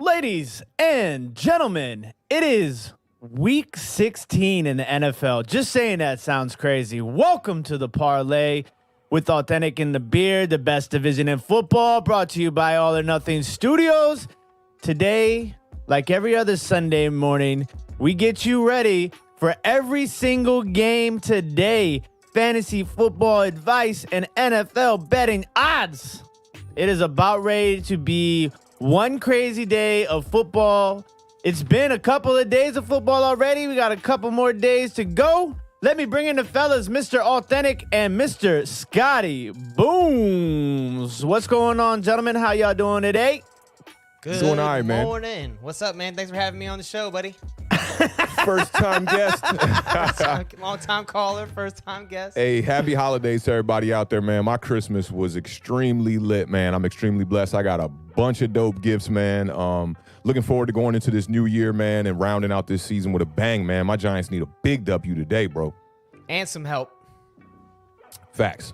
Ladies and gentlemen, it is week 16 in the NFL. Just saying that sounds crazy. Welcome to the Parlay with Awthentik and The Beard, the best division in football, brought to you by All or Nothing Studios. Today, like every other Sunday morning, we get you ready for every single game today. Fantasy football advice and NFL betting odds. It is about ready to be one crazy day of football. It's been a couple of days of football already. We got a couple more days to go. Let me bring in the fellas, Mr. Awthentik and Mr. Scotty Booms. What's going on, gentlemen? How y'all doing today? Good doing all right, man. morning. What's up, man? Thanks for having me on the show, buddy. First time guest. Long time caller, first time guest. Hey, happy holidays to everybody out there, man. My Christmas was extremely lit, man. I'm extremely blessed. I got a bunch of dope gifts, man. Looking forward to going into this new year, man, and rounding out this season with a bang, man. My Giants need a big W today, bro. And some help. Facts.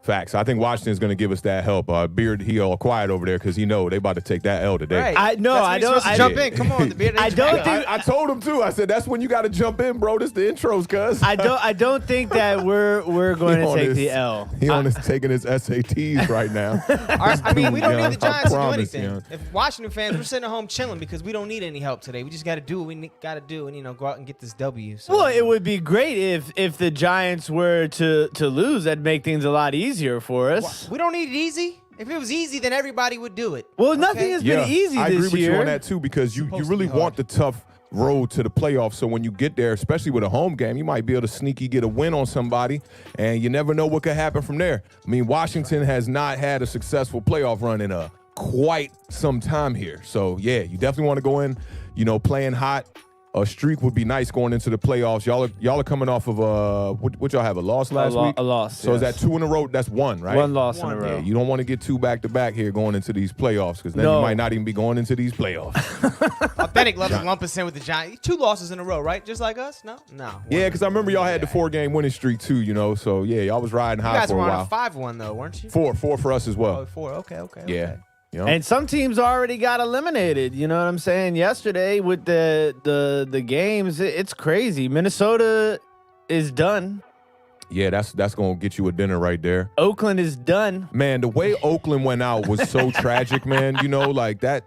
Facts. I think Washington's going to give us that help. Beard, he all quiet over there because he know they about to take that L today. Right. I don't jump in. Come on, the Beard. I don't think I told him too. I said that's when you got to jump in, bro. This the intros, cuz. I don't think that we're going to take the L. He taking his SATs right now. I mean, we don't need the Giants to do promise, anything. young. If Washington fans, we're sitting at home chilling because we don't need any help today. We just got to do what we got to do and, go out and get this W. So, Well, it would be great if the Giants were to lose. That'd make things a lot easier for us. we don't need it easy. If it was easy, then everybody would do it. Well, nothing has been easy I this agree with year. you on that too because you Supposed to really be hard. want the tough road to the playoffs. So when you get there, especially with a home game, you might be able to sneaky get a win on somebody, and you never know what could happen from there. I mean, Washington has not had a successful playoff run in quite some time here. So yeah, you definitely want to go in, playing hot. A streak would be nice going into the playoffs. Y'all are coming off of what y'all have, a loss last week? A loss. So is that 2 in a row? That's one, right? One loss in a row? Yeah, you don't want to get 2 back-to-back here going into these playoffs because then No. you might not even be going into these playoffs. Authentic loves to lump us in with the Giants. 2 losses in a row, right? Just like us? No. Yeah, because I remember y'all had the 4-game winning streak too, So yeah, y'all was riding You high guys for a were while. on a 5-1 though, weren't you? 4 for us as well. Oh, 4. Okay. Yeah. And some teams already got eliminated. You know what I'm saying? Yesterday with the games, it's crazy. Minnesota is done. Yeah, that's gonna get you a dinner right there. Oakland is done. Man, the way Oakland went out was so tragic, man. Like that.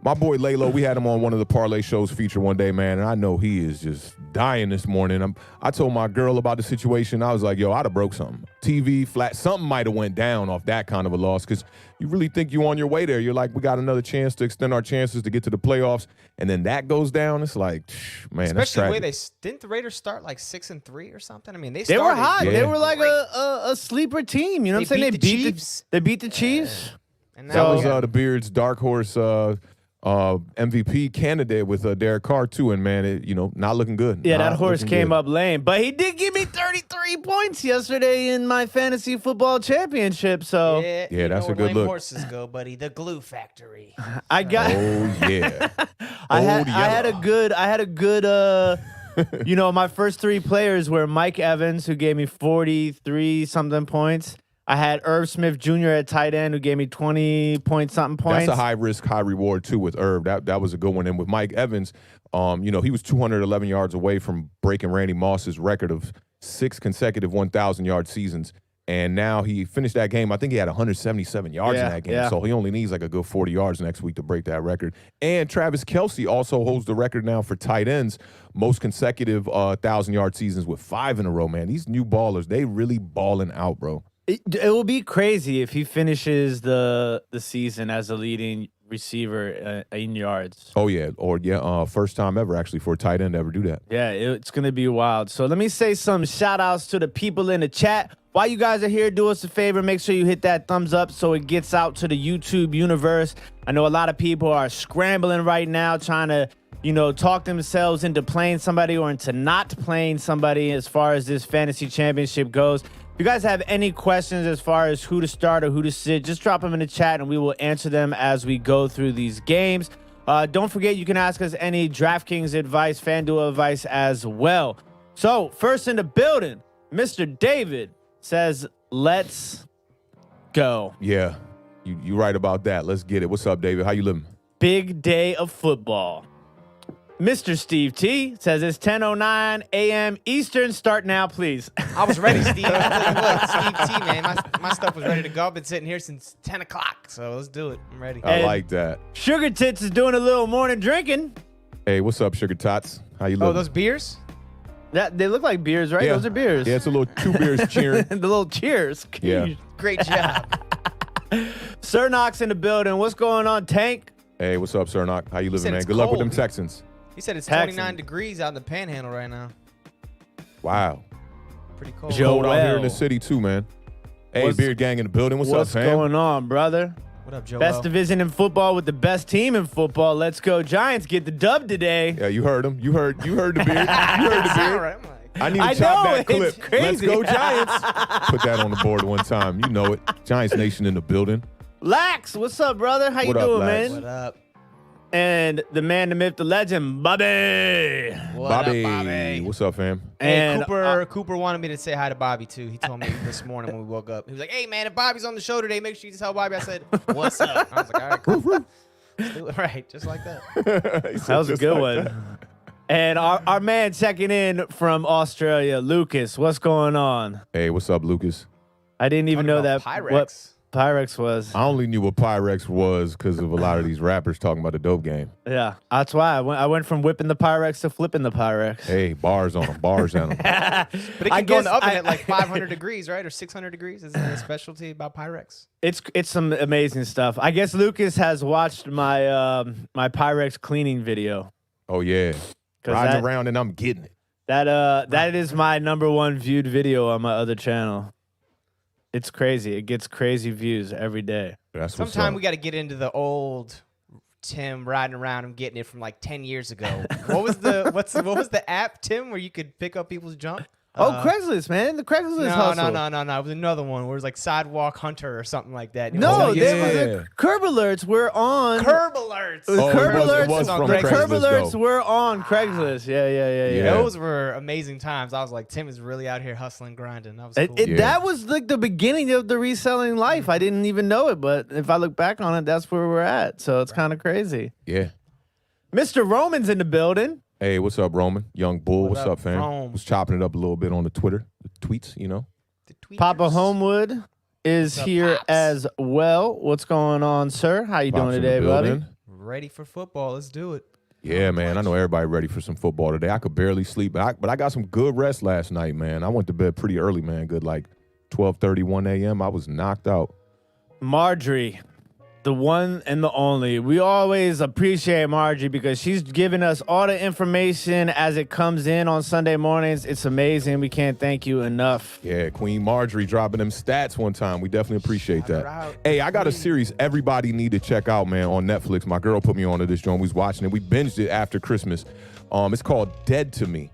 My boy Lalo, we had him on one of the Parlay shows feature one day, man, and I know he is just dying this morning. I told my girl about the situation. I was like, yo, I'd have broke something. TV, flat, something might have went down off that kind of a loss because you really think you're on your way there. You're like, we got another chance to extend our chances to get to the playoffs, and then that goes down. It's like, man, that's Especially the way tragic. didn't the Raiders start like 6-3 or something? I mean, They started were hot. Yeah. They were like great. a sleeper team. You know what I'm They saying? beat the Chiefs. They beat the Chiefs. And That now was we got- the Beard's dark horse MVP candidate with Derek Carr too, and man, not looking good. Yeah, that Not horse looking came good. up lame, but he did give me 33 points yesterday in my fantasy football championship. So Yeah, Yeah, you that's know a where good lame look. horses go, buddy. The glue factory. I got. Oh yeah, I had Yellow. a good my first 3 players were Mike Evans, who gave me 43 something points. I had Irv Smith Jr. at tight end, who gave me 20 point something points. That's a high risk, high reward too with Irv. That was a good one. And with Mike Evans, he was 211 yards away from breaking Randy Moss's record of 6 consecutive 1,000-yard seasons. And now he finished that game. I think he had 177 yards in that game. Yeah. So he only needs like a good 40 yards next week to break that record. And Travis Kelce also holds the record now for tight ends, most consecutive 1,000-yard seasons with 5 in a row, man. These new ballers, they really balling out, bro. It will be crazy if he finishes the season as a leading receiver in yards. Oh, yeah. First time ever, actually, for a tight end to ever do that. Yeah, it's going to be wild. So let me say some shout-outs to the people in the chat. While you guys are here, do us a favor. Make sure you hit that thumbs up so it gets out to the YouTube universe. I know a lot of people are scrambling right now trying to, talk themselves into playing somebody or into not playing somebody as far as this fantasy championship goes. If you guys have any questions as far as who to start or who to sit, just drop them in the chat and we will answer them as we go through these games. Don't forget, you can ask us any DraftKings advice, FanDuel advice as well. So, first in the building, Mr. David says, let's go. Yeah, you right about that. Let's get it. What's up, David? How you living? big day of football. Mr. Steve T says it's 10:09 a.m. Eastern. Start now, please. I was ready, Steve. I'll tell you what, Steve T, man, my stuff was ready to go. I've been sitting here since 10 o'clock, so let's do it. I'm ready. I like that. Sugar Tits is doing a little morning drinking. Hey, what's up, Sugar Tots? How you living? Oh, those beers? They look like beers, right? Yeah. Those are beers. Yeah, it's a little 2 beers cheering. The little cheers. Yeah. Great job. Sir Knox in the building. What's going on, Tank? Hey, what's up, Sir Knock? How you living, said man? it's Good luck with cold. them Texans. He said it's Texans. 29 degrees out in the Panhandle right now. Wow. Pretty cold. Joe- Cold out here in Well. the city, too, man. Hey, What's- Beard Gang in the building. What's up, fam? going on, brother? What up, Joe? Best division in football with the best team in football. Let's go Giants. Get the dub today. Yeah, you heard him. You heard the Beard. You heard the Beard. Right, I'm like, I need I to chop know, that it's clip. Let's crazy. go, Giants. Put that on the board one time. You know it. Giants Nation in the building. Lax, what's up, brother? How you What up, doing, Lax? man? what up? And the man, the myth, the legend, Bobby. What Bobby. up, Bobby? What's up, fam? Hey, And Cooper wanted me to say hi to Bobby, too. He told me this morning when we woke up. He was like, hey, man, if Bobby's on the show today, make sure you tell Bobby. I said, what's up? I was like, all right, cool. Let's do it right, just like that. that was a good one. And our man checking in from Australia, Lucas. What's going on? Hey, what's up, Lucas? I didn't even know that Pyrex. what Pyrex was. I only knew what Pyrex was because of a lot of these rappers talking about the dope game. Yeah, that's why I went from whipping the Pyrex to flipping the Pyrex. Hey, bars on them, bars on them. But it I can go in the guess oven I- at like 500 degrees, right? Or 600 degrees? Isn't that a specialty about Pyrex? It's some amazing stuff. I guess Lucas has watched my my Pyrex cleaning video. Oh, yeah. 'Cause Riding that- around and I'm getting it. That is my #1 viewed video on my other channel. It's crazy. It gets crazy views every day. That's what's Sometime up. we got to get into the old Tim riding around and getting it from like 10 years ago. What was the app, Tim, where you could pick up people's junk? Craigslist, man. The Craigslist hustle. No. It was another one where it was like Sidewalk Hunter or something like that. You No, know, yeah. they were curb alerts were on. Curb alerts. Oh, curb it was alerts. from The Craigslist, curb alerts though. were on Craigslist. Yeah. Yeah. Those were amazing times. I was like, Tim is really out here hustling, grinding. That was cool. Yeah. That was like the beginning of the reselling life. I didn't even know it, but if I look back on it, that's where we're at. So it's kind of crazy. Yeah. Mr. Roman's in the building. Hey, what's up, Roman? Young Bull, What what's up, up, fam? Rome? Was chopping it up a little bit on the Twitter, the tweets, you know. The tweeters. Papa Homewood is What's up, here Pops? as well. What's going on, sir? How you Pops doing in the today, buddy? building. Ready for football. Let's do it. Yeah, man. I know everybody ready for some football today. I could barely sleep, but I got some good rest last night, man. I went to bed pretty early, man. Good like 12:30, 1 a.m. I was knocked out. Marjorie, the one and the only. We always appreciate Marjorie because she's giving us all the information as it comes in on Sunday mornings. It's amazing. We can't thank you enough. Yeah, Queen Marjorie dropping them stats one time. We definitely appreciate Shout her that. out. Hey, I got a series everybody need to check out, man, on Netflix. My girl put me onto this joint. We was watching it. We binged it after Christmas. It's called Dead to Me.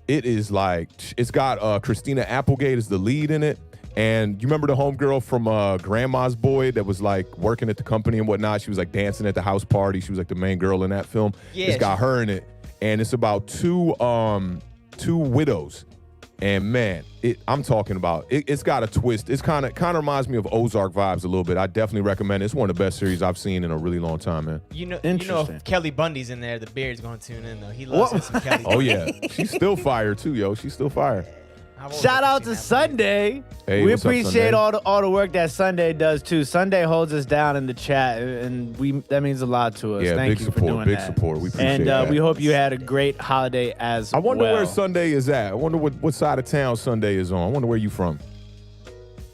It is like, it's got Christina Applegate as the lead in it. And you remember the homegirl from Grandma's Boy that was like working at the company and whatnot? She was like dancing at the house party. She was like the main girl in that film. Yeah, It's got her in it. And it's about two widows. And man, I'm talking about it's got a twist. It's kind of reminds me of Ozark vibes a little bit. I definitely recommend it. It's one of the best series I've seen in a really long time, man. You know, Interesting. if Kelly Bundy's in there, the Beard's going to tune in, though. He loves What? some Kelly Oh Bundy. yeah, she's still fire too, yo. She's still fire. I've always Shout liked out seeing to that Sunday. Hey, we what's up, appreciate Sunday? all the work that Sunday does too. Sunday holds us down in the chat, and that means a lot to us. Yeah, Thank big you support, for doing big that. support. We appreciate And that. we hope you had a great holiday as I wonder well. where Sunday is at. I wonder what side of town Sunday is on. I wonder where you from.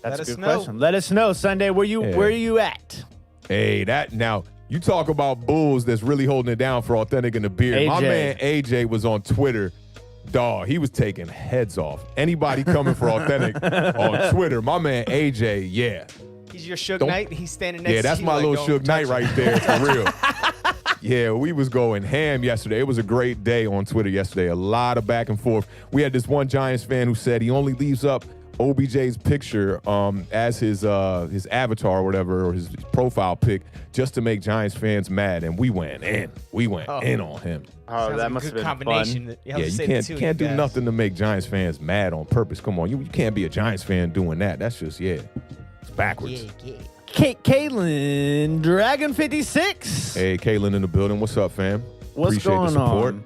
That's Let a us good know. question. Let us know, Sunday. Where are you at? Hey, that now you talk about bulls that's really holding it down for Authentic and the Beard. My AJ. man AJ was on Twitter. Dog, he was taking heads off. Anybody coming for Authentic on Twitter, my man AJ, yeah. He's your Suge Don't- Knight. He's standing next Yeah, to that's you. my like, little "Don't Suge Knight touch right there, for real. Yeah, we was going ham yesterday. It was a great day on Twitter yesterday. A lot of back and forth. We had this one Giants fan who said he only leaves up OBJ's picture as his avatar or whatever, or his profile pic, just to make Giants fans mad. And we went in. We went in on him. Oh, Sounds that like must a have good been combination. fun. Yeah, you can't do nothing to make Giants fans mad on purpose. Come on, you can't be a Giants fan doing that. That's just, it's backwards. Yeah. Caitlin Dragon 56. Hey, Caitlin in the building. What's up, fam? What's Appreciate going the support. on?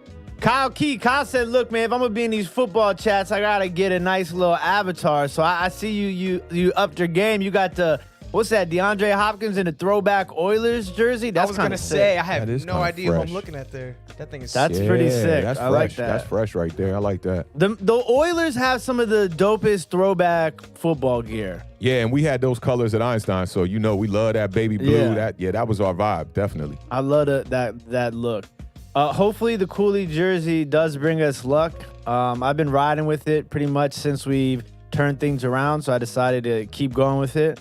Kyle said, look, man, if I'm going to be in these football chats, I got to get a nice little avatar. So I see you upped your game. You got the, what's that, DeAndre Hopkins in the throwback Oilers jersey? That's I was going to sick. say, I have no kinda idea who I'm fresh. looking at there. That thing is That's pretty sick. That's I fresh. like that. That's fresh right there. I like that. The Oilers have some of the dopest throwback football gear. Yeah, and we had those colors at Einstein, so you know we love that baby blue. That was our vibe, definitely. I love that look. Hopefully the Cooley jersey does bring us luck. I've been riding with it pretty much since we've turned things around, so I decided to keep going with it.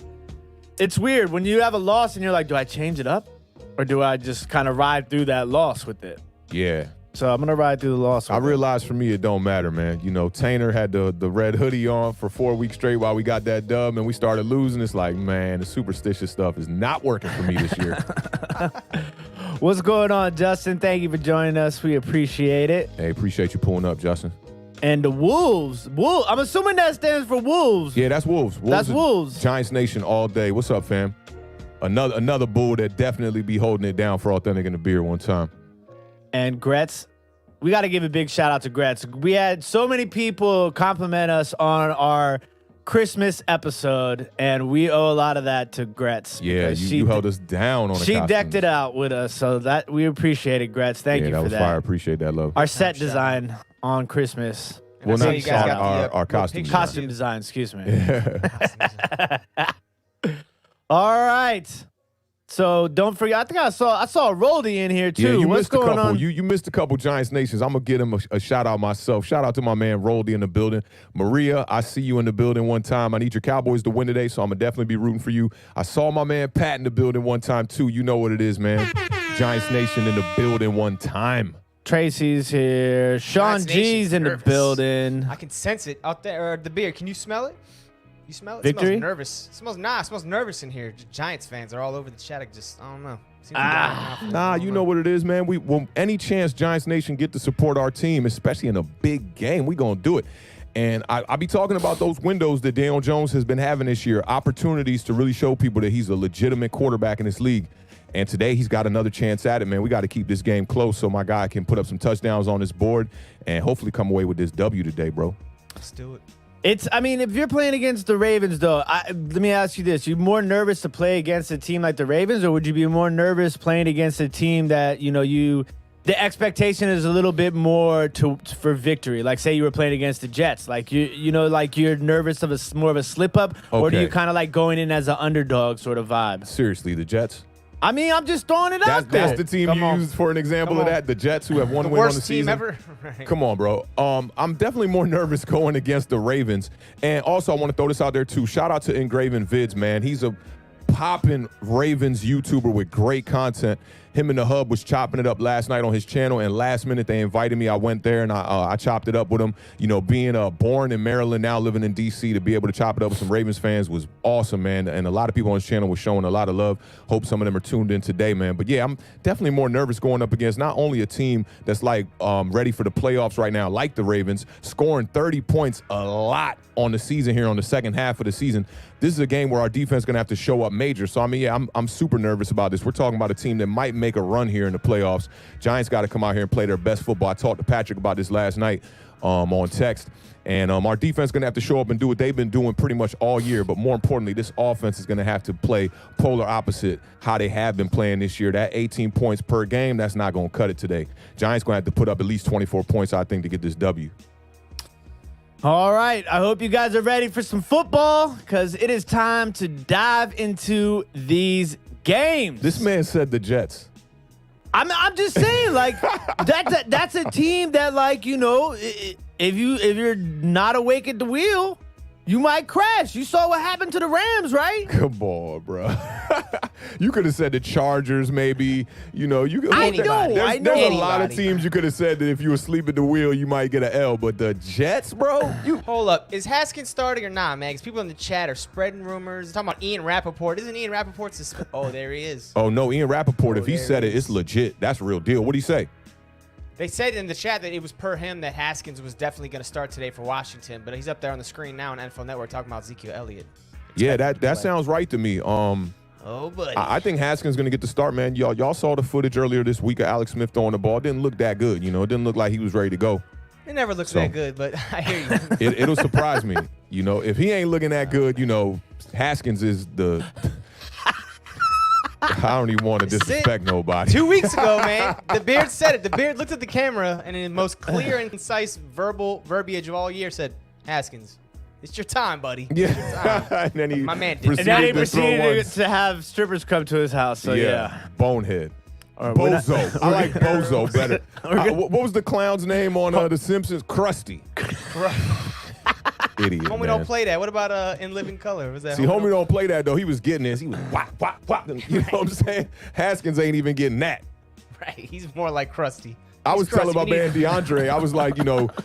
It's weird when you have a loss and you're like, do I change it up? Or do I just kind of ride through that loss with it? Yeah. So I'm going to ride through the loss with I realized for me it don't matter, man. You know, Tainer had the red hoodie on for 4 weeks straight while we got that dub and we started losing. It's like, man, the superstitious stuff is not working for me this year. What's going on, Justin? Thank you for joining us. We appreciate it. Hey, appreciate you pulling up, Justin. And the Wolves. I'm assuming that stands for Wolves. Yeah, that's Wolves. That's Wolves. Giants Nation all day. What's up, fam? Another bull that definitely be holding it down for Awthentik and The Beard one time. And Gretz. We got to give a big shout out to Gretz. We had so many people compliment us on our Christmas episode, and we owe a lot of that to Gretz. Yeah, you held us down on the She costumes. decked it out with us, so that we appreciate it, Gretz. Thank you that for was that. fire. Appreciate that, love. Our set design on Christmas. And Well, I saw not you guys got our the, costume pictures. Costume design, excuse me. All right. So don't forget. I think I saw a Roldy in here too. Yeah, you What's missed a going couple. on? You missed a couple Giants Nations. I'm gonna get him a shout out myself. Shout out to my man Roldy in the building. Maria, I see you in the building one time. I need your Cowboys to win today, so I'm gonna definitely be rooting for you. I saw my man Pat in the building one time too. You know what it is, man. Giants Nation in the building one time. Tracy's here. Sean Giants G's Nation's in the nervous. building. I can sense it out there. The beer. Can you smell it? You smell it? Victory? It smells nervous. It smells nervous in here. Giants fans are all over the chat. I don't know. Seems like they're off. Nah, you know what it is, man. When any chance Giants Nation get to support our team, especially in a big game, we gonna do it. And I be talking about those windows that Daniel Jones has been having this year, opportunities to really show people that he's a legitimate quarterback in this league. And today he's got another chance at it, man. We got to keep this game close so my guy can put up some touchdowns on this board and hopefully come away with this W today, bro. Let's do it. If you're playing against the Ravens, though, let me ask you this. You more nervous to play against a team like the Ravens, or would you be more nervous playing against a team that, the expectation is a little bit more for victory? Like, say you were playing against the Jets. Like, you're nervous of more of a slip-up, or do Okay. you kind of like going in as an underdog sort of vibe? Seriously, the Jets? I mean, I'm just throwing it out there. That's the team Come you on. used for an example Come of on. that. The Jets, who have one The win on the worst team season. ever. Right. Come on, bro. I'm definitely more nervous going against the Ravens. And also, I want to throw this out there, too. Shout out to Engraven Vids, man. He's a popping Ravens YouTuber with great content. Him and the Hub was chopping it up last night on his channel, and last minute they invited me. I went there and I chopped it up with him. You know, being born in Maryland, now living in D.C., to be able to chop it up with some Ravens fans was awesome, man. And a lot of people on his channel were showing a lot of love. Hope some of them are tuned in today, man. But yeah, I'm definitely more nervous going up against not only a team that's like ready for the playoffs right now, like the Ravens, scoring 30 points a lot on the season here on the second half of the season. This is a game where our defense is going to have to show up major. So, I mean, yeah, I'm super nervous about this. We're talking about a team that might make a run here in the playoffs. Giants got to come out here and play their best football. I talked to Patrick about this last night on text. And our defense is going to have to show up and do what they've been doing pretty much all year. But more importantly, this offense is going to have to play polar opposite how they have been playing this year. That 18 points per game, that's not going to cut it today. Giants going to have to put up at least 24 points, I think, to get this W. All right. I hope you guys are ready for some football, because it is time to dive into these games. This man said the Jets. I'm just saying, like, that's a team that, like, if you're not awake at the wheel, you might crash. You saw what happened to the Rams, right? Come on, bro. You could have said the Chargers, maybe. I know. There's a lot of Anybody. teams you could have said that if you were asleep at the wheel, you might get an L. But the Jets, bro, Hold up. Is Haskins starting or not, man? Because people in the chat are spreading rumors. They're talking about Ian Rappaport. Isn't Ian Rappaport Oh, there he is. Oh, no, Ian Rappaport, if he there said it it, it's is. legit. That's a real deal. What'd he say? They said in the chat that it was per him that Haskins was definitely going to start today for Washington, but he's up there on the screen now on NFL Network talking about Ezekiel Elliott. Yeah, Expected to that play. sounds right to me. Oh, buddy. I think Haskins going to get the start, man. Y'all saw the footage earlier this week of Alex Smith throwing the ball. It didn't look that good. It didn't look like he was ready to go. It never looks that good, but I hear you. It'll surprise me. If he ain't looking that good, Haskins is the. I don't even want to disrespect nobody. 2 weeks ago, man, the Beard said it. The Beard looked at the camera and in the most clear and concise verbiage of all year said, Haskins, it's your time, buddy. Yeah. It's your time. And then he my man did. And then he proceeded to have strippers come to his house. So yeah. Bonehead. Bozo. I like Bozo better. What was the clown's name on The Simpsons? Krusty. Idiot. Homie don't play that. What about In Living Color? Was that See, homie don't play that though. He was getting this. He was whop, whop, whop. You know what I'm saying? Haskins ain't even getting that. Right. He's more like Krusty. I was telling my man DeAndre, I was like,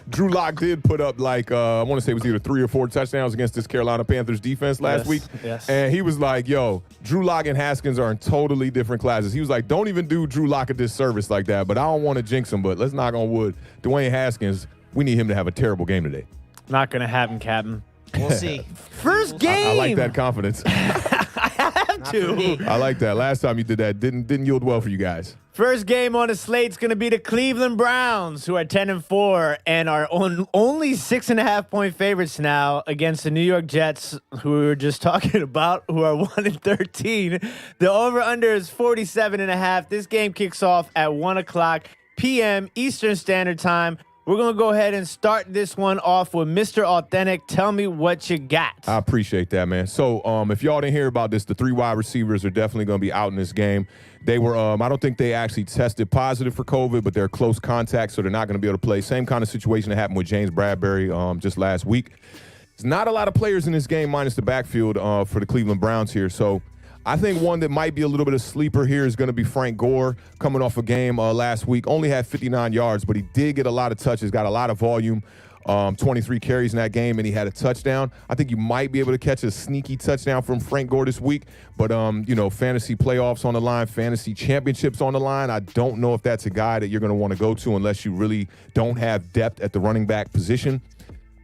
Drew Lock did put up like, I want to say it was either 3 or 4 touchdowns against this Carolina Panthers defense last week. Yes. And he was like, yo, Drew Lock and Haskins are in totally different classes. He was like, don't even do Drew Lock a disservice like that. But I don't want to jinx him, but let's knock on wood. Dwayne Haskins, we need him to have a terrible game today. Not going to happen, Captain. We'll see. First game. I like that confidence. I have to. I like that. Last time you did that, didn't yield well for you guys. First game on the slate's going to be the Cleveland Browns, who are 10-4 and are only 6.5-point favorites now against the New York Jets, who we were just talking about, who are 1-13. The over/under is 47.5. This game kicks off at 1:00 p.m. Eastern Standard Time. We're going to go ahead and start this one off with Mr. Authentic. Tell me what you got. I appreciate that, man. So if y'all didn't hear about this, the 3 wide receivers are definitely going to be out in this game. They were, I don't think they actually tested positive for COVID, but they're close contact, so they're not going to be able to play. Same kind of situation that happened with James Bradbury just last week. There's not a lot of players in this game minus the backfield for the Cleveland Browns here. So I think one that might be a little bit of sleeper here is going to be Frank Gore, coming off a game last week. Only had 59 yards, but he did get a lot of touches, got a lot of volume, 23 carries in that game, and he had a touchdown. I think you might be able to catch a sneaky touchdown from Frank Gore this week, but, fantasy playoffs on the line, fantasy championships on the line. I don't know if that's a guy that you're going to want to go to unless you really don't have depth at the running back position.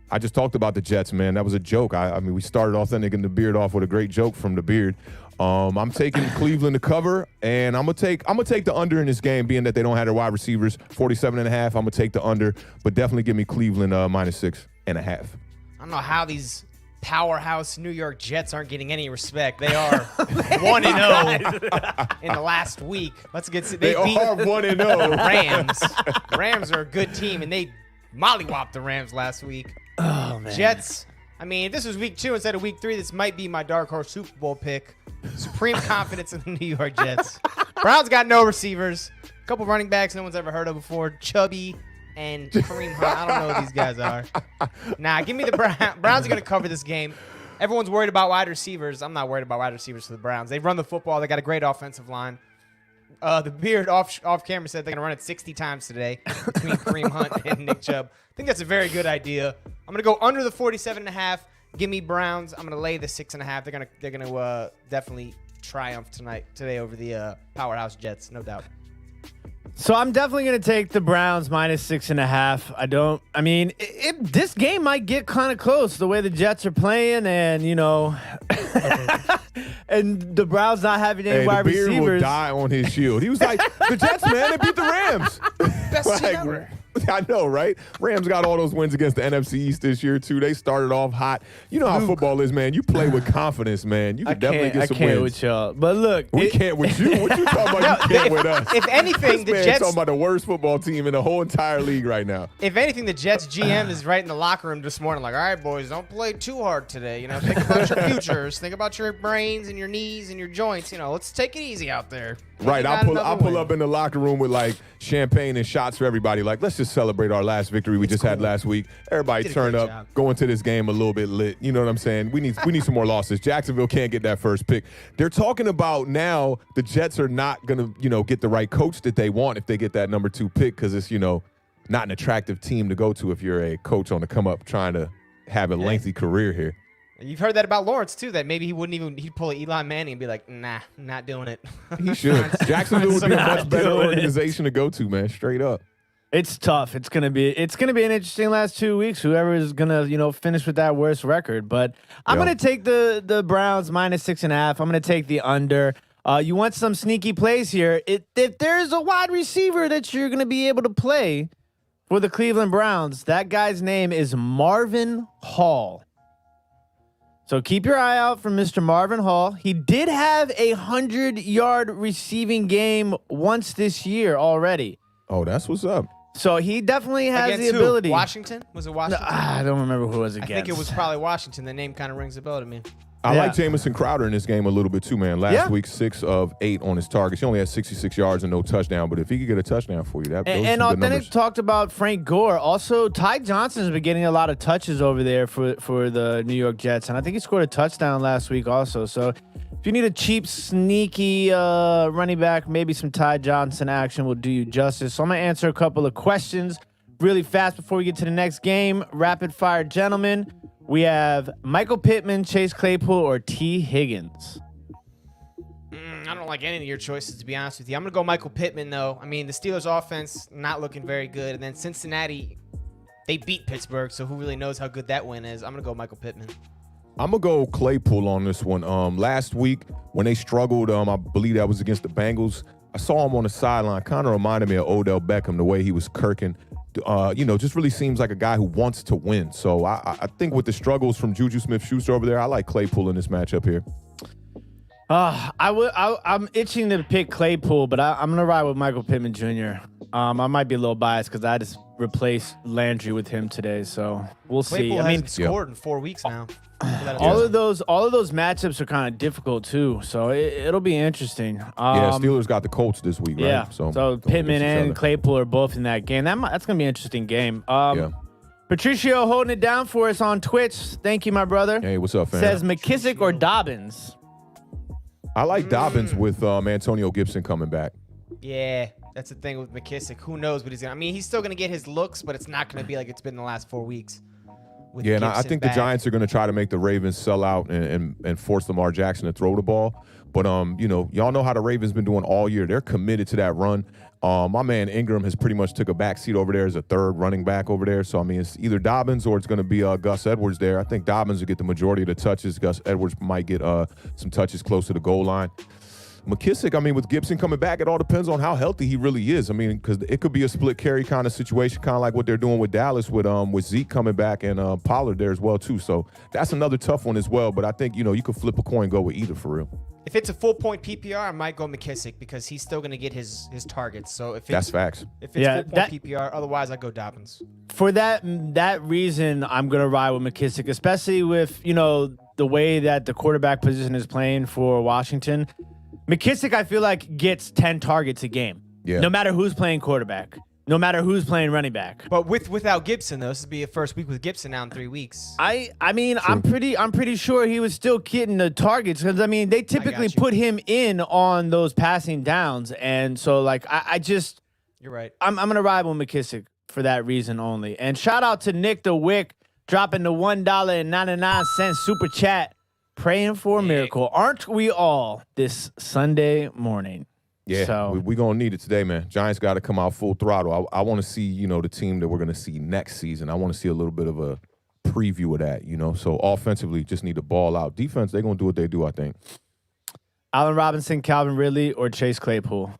I just talked about the Jets, man. That was a joke. I mean, we started Authentic and the Beard off with a great joke from the Beard. I'm taking Cleveland to cover, and I'm gonna take the under in this game, being that they don't have their wide receivers. 47.5. I'm gonna take the under, but definitely give me Cleveland -6.5. I don't know how these powerhouse New York Jets aren't getting any respect. They are 1-0 in the last week. They are 1-0. The Rams. Rams are a good team, and they mollywopped the Rams last week. Oh, man. Jets. I mean, if this was week 2 instead of week 3, this might be my dark horse Super Bowl pick. Supreme confidence in the New York Jets. Browns got no receivers. A couple running backs no one's ever heard of before. Chubby and Kareem Hunt. I don't know who these guys are. Nah, give me the Browns. Browns are going to cover this game. Everyone's worried about wide receivers. I'm not worried about wide receivers for the Browns. They run the football. They got a great offensive line. The Beard off camera said they're going to run it 60 times today between Kareem Hunt and Nick Chubb. I think that's a very good idea. I'm going to go under the 47.5. Give me Browns. I'm going to lay the 6.5. They're gonna definitely triumph today over the powerhouse Jets, no doubt. So I'm definitely going to take the Browns -6.5. This game might get kind of close the way the Jets are playing, and and the Browns not having any wide the Beard receivers. will die on his shield. He was like, the Jets, man, they beat the Rams. Best team ever. I know, right? Rams got all those wins against the NFC East this year, too. They started off hot. You know how football is, man. You play with confidence, man. You can definitely get some wins. I can't with y'all. But look. We can't with you. What you talking about? You can't with us. If anything, the Jets Jets talking about the worst football team in the whole entire league right now. If anything, the Jets GM is right in the locker room this morning like, all right, boys, don't play too hard today. Think about your futures. Think about your brains and your knees and your joints. Let's take it easy out there. Right. I'll pull up in the locker room with, like, champagne and shots for everybody. Like, let's just celebrate our last victory we just had last week. Everybody turn up, go into this game a little bit lit. You know what I'm saying? We need some more losses. Jacksonville can't get that first pick. They're talking about now the Jets are not going to, get the right coach that they want if they get that number 2 pick, because it's, not an attractive team to go to if you're a coach on the come up trying to have a lengthy career here. You've heard that about Lawrence, too, that maybe he'd pull an Eli Manning and be like, nah, not doing it. He should. Jacksonville would be a much better organization to go to, man, straight up. It's tough. It's gonna be an interesting last 2 weeks. Whoever is gonna finish with that worst record. But I'm gonna take the Browns -6.5. I'm gonna take the under. You want some sneaky plays here? If there's a wide receiver that you're gonna be able to play for the Cleveland Browns, that guy's name is Marvin Hall. So keep your eye out for Mr. Marvin Hall. He did have a 100-yard receiving game once this year already. Oh, that's what's up. So he definitely has Against the ability. Washington? Was it Washington? I don't remember who it was I against. think it was probably Washington. The name kind of rings a bell to me. I Yeah. like Jamison Crowder in this game a little bit too, man. Last week, 6 of 8 on his targets. He only had 66 yards and no touchdown, but if he could get a touchdown for you, those And are some good Authentic numbers. talked about Frank Gore. Also, Ty Johnson's been getting a lot of touches over there for the New York Jets, and I think he scored a touchdown last week also. So if you need a cheap, sneaky running back, maybe some Ty Johnson action will do you justice. So I'm going to answer a couple of questions really fast before we get to the next game. Rapid fire, gentlemen. We have Michael Pittman, Chase Claypool, or T. Higgins. I don't like any of your choices, to be honest with you. I'm going to go Michael Pittman, though. I mean, the Steelers' offense not looking very good. And then Cincinnati, they beat Pittsburgh, so who really knows how good that win is? I'm going to go Michael Pittman. I'm going to go Claypool on this one. Last week, when they struggled, I believe that was against the Bengals, I saw him on the sideline. Kind of reminded me of Odell Beckham, the way he was kirking. Just really seems like a guy who wants to win. So I think with the struggles from Juju Smith-Schuster over there, I like Claypool in this matchup here. I'm itching to pick Claypool, but I'm gonna ride with Michael Pittman Jr. I might be a little biased because I just replaced Landry with him today, so we'll see. Claypool I mean, hasn't scored in 4 weeks now. all of those matchups are kind of difficult too, so it'll be interesting. Steelers got the Colts this week, right? Yeah. So Pittman and Claypool are both in that game. That's gonna be an interesting game. Patricio holding it down for us on Twitch. Thank you, my brother. Hey, what's up, fam? Says McKissick or Dobbins. I like Dobbins with Antonio Gibson coming back. Yeah, that's the thing with McKissick. Who knows what he's going to... I mean, he's still going to get his looks, but it's not going to be like it's been the last 4 weeks. Yeah, and I think the Giants are going to try to make the Ravens sell out and force Lamar Jackson to throw the ball. But, y'all know how the Ravens been doing all year. They're committed to that run. My man Ingram has pretty much took a back seat over there as a third running back over there. So, I mean, it's either Dobbins or it's going to be Gus Edwards there. I think Dobbins will get the majority of the touches. Gus Edwards might get some touches close to the goal line. McKissick, I mean, with Gibson coming back, it all depends on how healthy he really is. I mean, because it could be a split carry kind of situation, kind of like what they're doing with Dallas with Zeke coming back and Pollard there as well, too. So that's another tough one as well. But I think, you could flip a coin, go with either for real. If it's a full-point PPR, I might go McKissick because he's still going to get his targets. So if that's facts. If it's full-point PPR, otherwise I go Dobbins. For that reason, I'm going to ride with McKissick, especially with, the way that the quarterback position is playing for Washington. McKissick, I feel like, gets 10 targets a game. Yeah. No matter who's playing quarterback. No matter who's playing running back. But without Gibson, though, this would be a first week with Gibson now in 3 weeks. I mean, true. I'm pretty sure he was still getting the targets because, I mean, they typically put him in on those passing downs. And so, like, You're right. I'm going to ride with McKissick for that reason only. And shout out to Nick the Wick dropping the $1.99 super chat. Praying for a miracle. Aren't we all this Sunday morning? Yeah, so we're going to need it today, man. Giants got to come out full throttle. I want to see, the team that we're going to see next season. I want to see a little bit of a preview of that, So offensively, just need to ball out. Defense, they're going to do what they do, I think. Allen Robinson, Calvin Ridley, or Chase Claypool?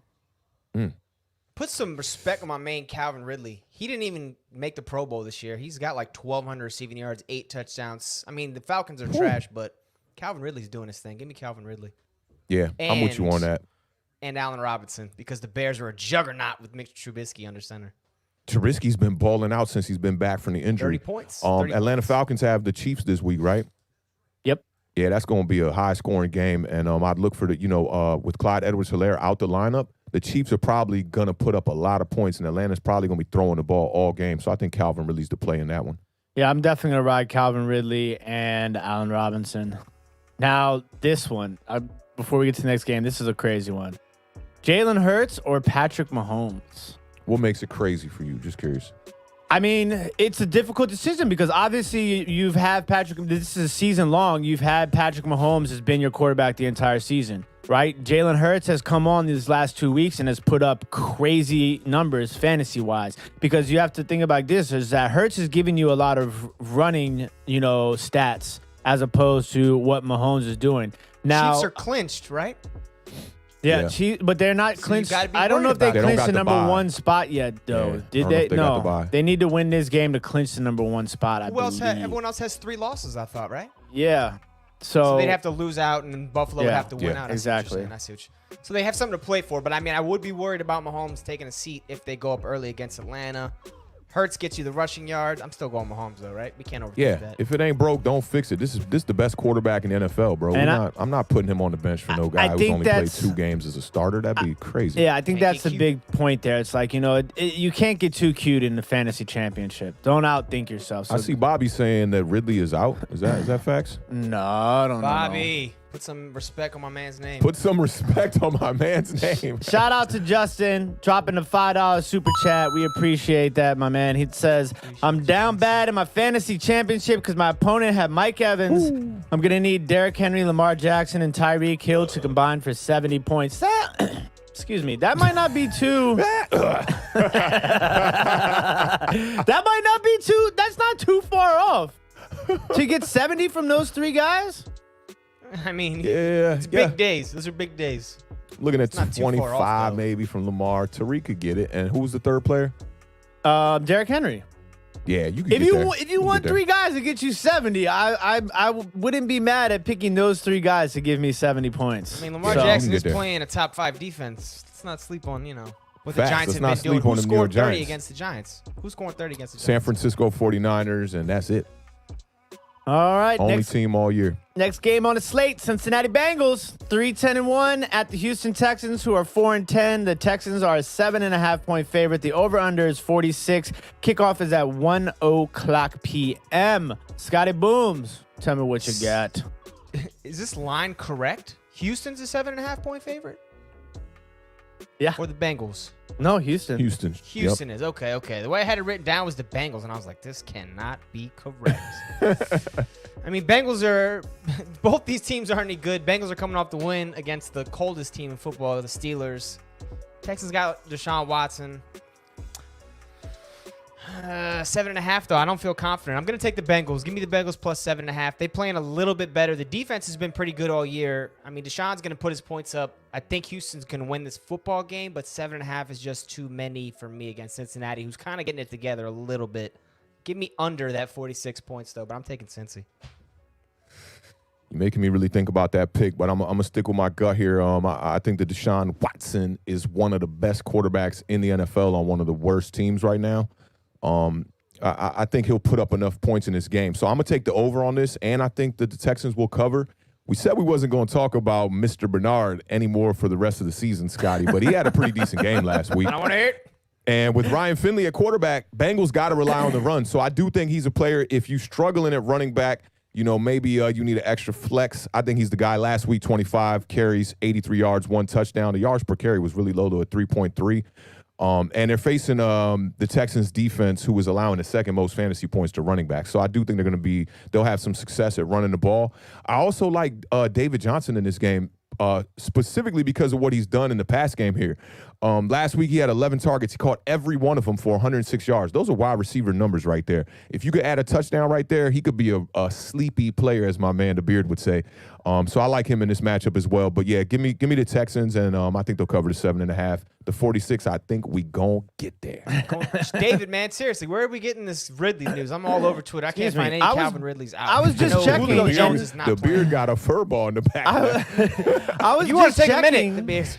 Put some respect on my main Calvin Ridley. He didn't even make the Pro Bowl this year. He's got like 1,200 receiving yards, 8 touchdowns. I mean, the Falcons are trash, but Calvin Ridley's doing his thing. Give me Calvin Ridley. Yeah, I'm with you on that. And Allen Robinson, because the Bears are a juggernaut with Mitch Trubisky under center. Trubisky's been balling out since he's been back from the injury. 30 points. Atlanta Falcons have the Chiefs this week, right? Yep. Yeah, that's going to be a high-scoring game. And I'd look for with Clyde Edwards-Helaire out the lineup, the Chiefs are probably going to put up a lot of points, and Atlanta's probably going to be throwing the ball all game. So I think Calvin Ridley's the play in that one. Yeah, I'm definitely going to ride Calvin Ridley and Allen Robinson. Now, this one, before we get to the next game, this is a crazy one. Jalen Hurts or Patrick Mahomes? What makes it crazy for you? Just curious. I mean, it's a difficult decision because obviously you've had Patrick. This is a season long. You've had Patrick Mahomes has been your quarterback the entire season, right? Jalen Hurts has come on these last 2 weeks and has put up crazy numbers fantasy wise. Because you have to think about this: is that Hurts is giving you a lot of running, stats as opposed to what Mahomes is doing. Now, Chiefs are clinched, right? Yeah, but they're not clinched. I don't know if they clinched the number one spot yet, though. Yeah, Did they? No. They need to win this game to clinch the number one spot, I believe. Everyone else has 3 losses, I thought, right? Yeah. So they'd have to lose out, and Buffalo would have to win out. Exactly. So they have something to play for. But, I mean, I would be worried about Mahomes taking a seat if they go up early against Atlanta. Hurts gets you the rushing yards. I'm still going Mahomes, though, right? We can't overthink that. If it ain't broke, don't fix it. This is the best quarterback in the NFL, bro. I'm not putting him on the bench for no guy who's only played 2 games as a starter. That'd be crazy. Yeah, I think that's the big point there. It's like, you can't get too cute in the fantasy championship. Don't outthink yourself. So I see Bobby saying that Ridley is out. Is that facts? No, I don't know. Bobby. Put some respect on my man's name. Put some respect on my man's name. Shout out to Justin dropping the $5 super chat. We appreciate that, my man. He says, I'm down bad in my fantasy championship because my opponent had Mike Evans. Ooh. I'm going to need Derrick Henry, Lamar Jackson, and Tyreek Hill to combine for 70 points. Excuse me. That might not be too. That might not be too. That's not too far off. To get 70 from those 3 guys? I mean, it's big days. Those are big days. Looking at 25 maybe from Lamar. Tariq could get it. And who's the third player? Derrick Henry. Yeah, you can if you want 3 guys to get you 70, I wouldn't be mad at picking those 3 guys to give me 70 points. I mean, Lamar Jackson is playing a top 5 defense. Let's not sleep on, what the Giants have been doing. Who scored 30 against the Giants? Who's scoring 30 against the Giants? San Francisco 49ers, and that's it. All right. Only team all year. Next game on the slate, Cincinnati Bengals, 3-10-1 at the Houston Texans, who are 4-10. The Texans are a 7.5-point favorite. The over-under is 46. Kickoff is at 1:00 p.m. Scotty Booms, tell me what you got. Is this line correct? Houston's a 7.5-point favorite? Yeah. Or the Bengals? No, Houston. Houston is. Okay. The way I had it written down was the Bengals, and I was like, this cannot be correct. I mean, both these teams aren't any good. Bengals are coming off the win against the coldest team in football, the Steelers. Texans got Deshaun Watson. 7.5, though. I don't feel confident. I'm going to take the Bengals. Give me the Bengals plus 7.5. They playing a little bit better. The defense has been pretty good all year. I mean, Deshaun's going to put his points up. I think Houston's going to win this football game, but 7.5 is just too many for me against Cincinnati, who's kind of getting it together a little bit. Give me under that 46 points, though, but I'm taking Cincy. You're making me really think about that pick, but I'm going to stick with my gut here. I think that Deshaun Watson is one of the best quarterbacks in the NFL on one of the worst teams right now. I think he'll put up enough points in this game. So I'm going to take the over on this, and I think that the Texans will cover. We said we wasn't going to talk about Mr. Bernard anymore for the rest of the season, Scotty, but he had a pretty decent game last week. I don't want to hear it. And with Ryan Finley at quarterback, Bengals got to rely on the run. So I do think he's a player. If you're struggling at running back, maybe you need an extra flex. I think he's the guy. Last week, 25 carries, 83 yards, 1 touchdown. The yards per carry was really low, though, at 3.3. And they're facing the Texans defense, who is allowing the second most fantasy points to running backs. So I do think they'll have some success at running the ball. I also like David Johnson in this game, specifically because of what he's done in the pass game here. Last week he had 11 targets. He caught every one of them for 106 yards. Those are wide receiver numbers right there. If you could add a touchdown right there, he could be a sleepy player, as my man The Beard would say. So I like him in this matchup as well. But yeah, give me the Texans, and I think they'll cover the 7.5. The 46, I think we gon' get there. David, man, seriously, where are we getting this Ridley news? I'm all over Twitter. I can't find any Calvin Ridley's out. I was just checking. Julio Jones is not the Beard got a fur ball in the back. I was you want to take checking. a minute?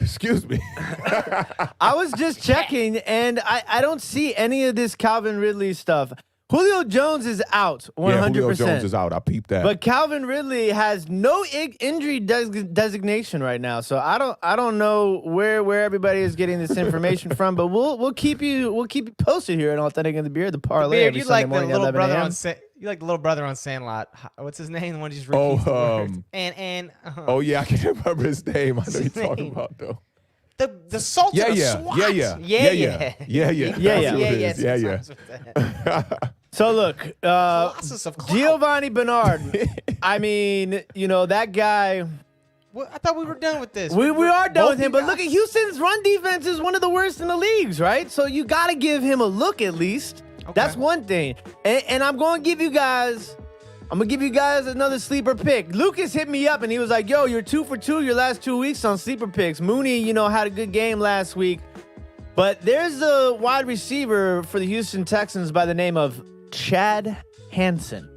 Excuse me. I was just checking, and I don't see any of this Calvin Ridley stuff. Julio Jones is out 100%. Yeah, Julio Jones is out. I peeped that. But Calvin Ridley has no injury designation right now, so I don't know where everybody is getting this information from. But we'll keep you posted here on Authentic and the Beard, the parlay. Beard, you like the little brother on you like the little brother on Sandlot. What's his name? The one who just repeats the words. Oh yeah, I can't remember his name. I know you're talking about though. The Sultan of SWAT. So look, Colossus of clout. Giovanni Bernard. I mean, that guy. Well, I thought we were done with this. We are done with him, but guys. look at Houston's run defense is one of the worst in the leagues, right? So you got to give him a look at least. Okay. That's one thing. And I'm going to give you guys another sleeper pick. Lucas hit me up and he was like, yo, you're 2 for 2 your last 2 weeks on sleeper picks. Mooney, had a good game last week. But there's a wide receiver for the Houston Texans by the name of Chad Hansen.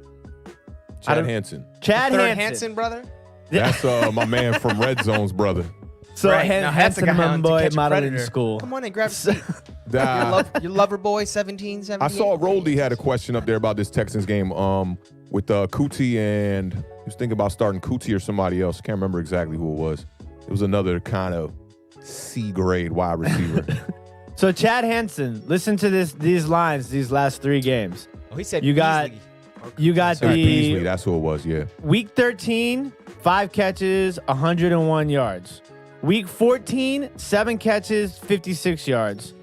Chad Hansen. Chad Third Hansen. Hansen brother. That's my man from Red Zone's brother. So Right. Now, that's a Hansen, guy my on To boy, Catch a modeling Predator. school. Come on and grab a seat. Nah. Your lover boy, 17, 17. I saw Roldy had a question up there about this Texans game with Kuti, and he was thinking about starting Kuti or somebody else. Can't remember exactly who it was. It was another kind of C-grade wide receiver. So Chad Hansen, listen to these lines these last 3 games. Oh, he said You got- Beasley. You got Sorry, the Beasley, that's who it was, yeah. Week 13, 5 catches, 101 yards. Week 14, 7 catches, 56 yards.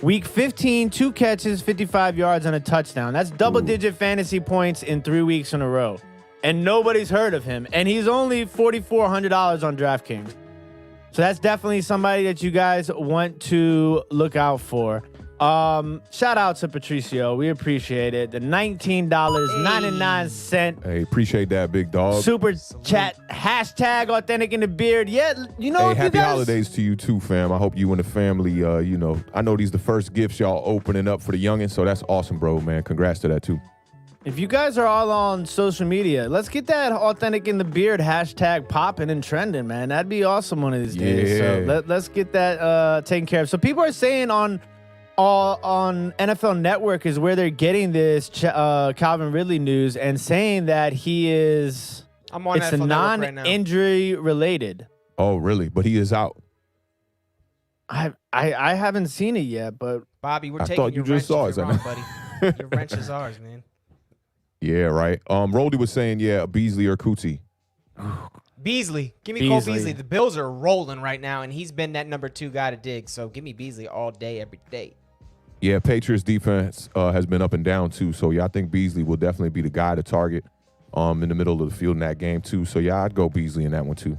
Week 15, 2 catches, 55 yards, and a touchdown. That's double-digit fantasy points in 3 weeks in a row. And nobody's heard of him. And he's only $4,400 on DraftKings. So that's definitely somebody that you guys want to look out for. Shout out to Patricio. We appreciate it. The $19.99 Hey, appreciate that, big dog. super chat hashtag Awthentik and The Beard. Yeah, Hey, if you happy guys, holidays to you too, fam. I hope you and the family, I know these the first gifts y'all opening up for the youngins, so that's awesome, bro, man. Congrats to that too. If you guys are all on social media, let's get that Awthentik and The Beard hashtag popping and trending, man. That'd be awesome one of these days. So Yeah. let's get that taken care of. So people are saying on NFL Network is where they're getting this Calvin Ridley news and saying that he is I'm on it's a NFL Network right now. non-injury related. Oh, really? But he is out. I haven't seen it yet, but Bobby, we're I taking thought your you just wrench saw if it, you're wrong, buddy. Your wrench is ours, man. Yeah, right. Roldy was saying, Beasley or Kuti. Beasley. Give me Cole Beasley. Beasley. The Bills are rolling right now, and he's been that number 2 guy to dig. So give me Beasley all day, every day. Yeah, Patriots defense has been up and down too. So yeah, I think Beasley will definitely be the guy to target in the middle of the field in that game too. So yeah, I'd go Beasley in that one too.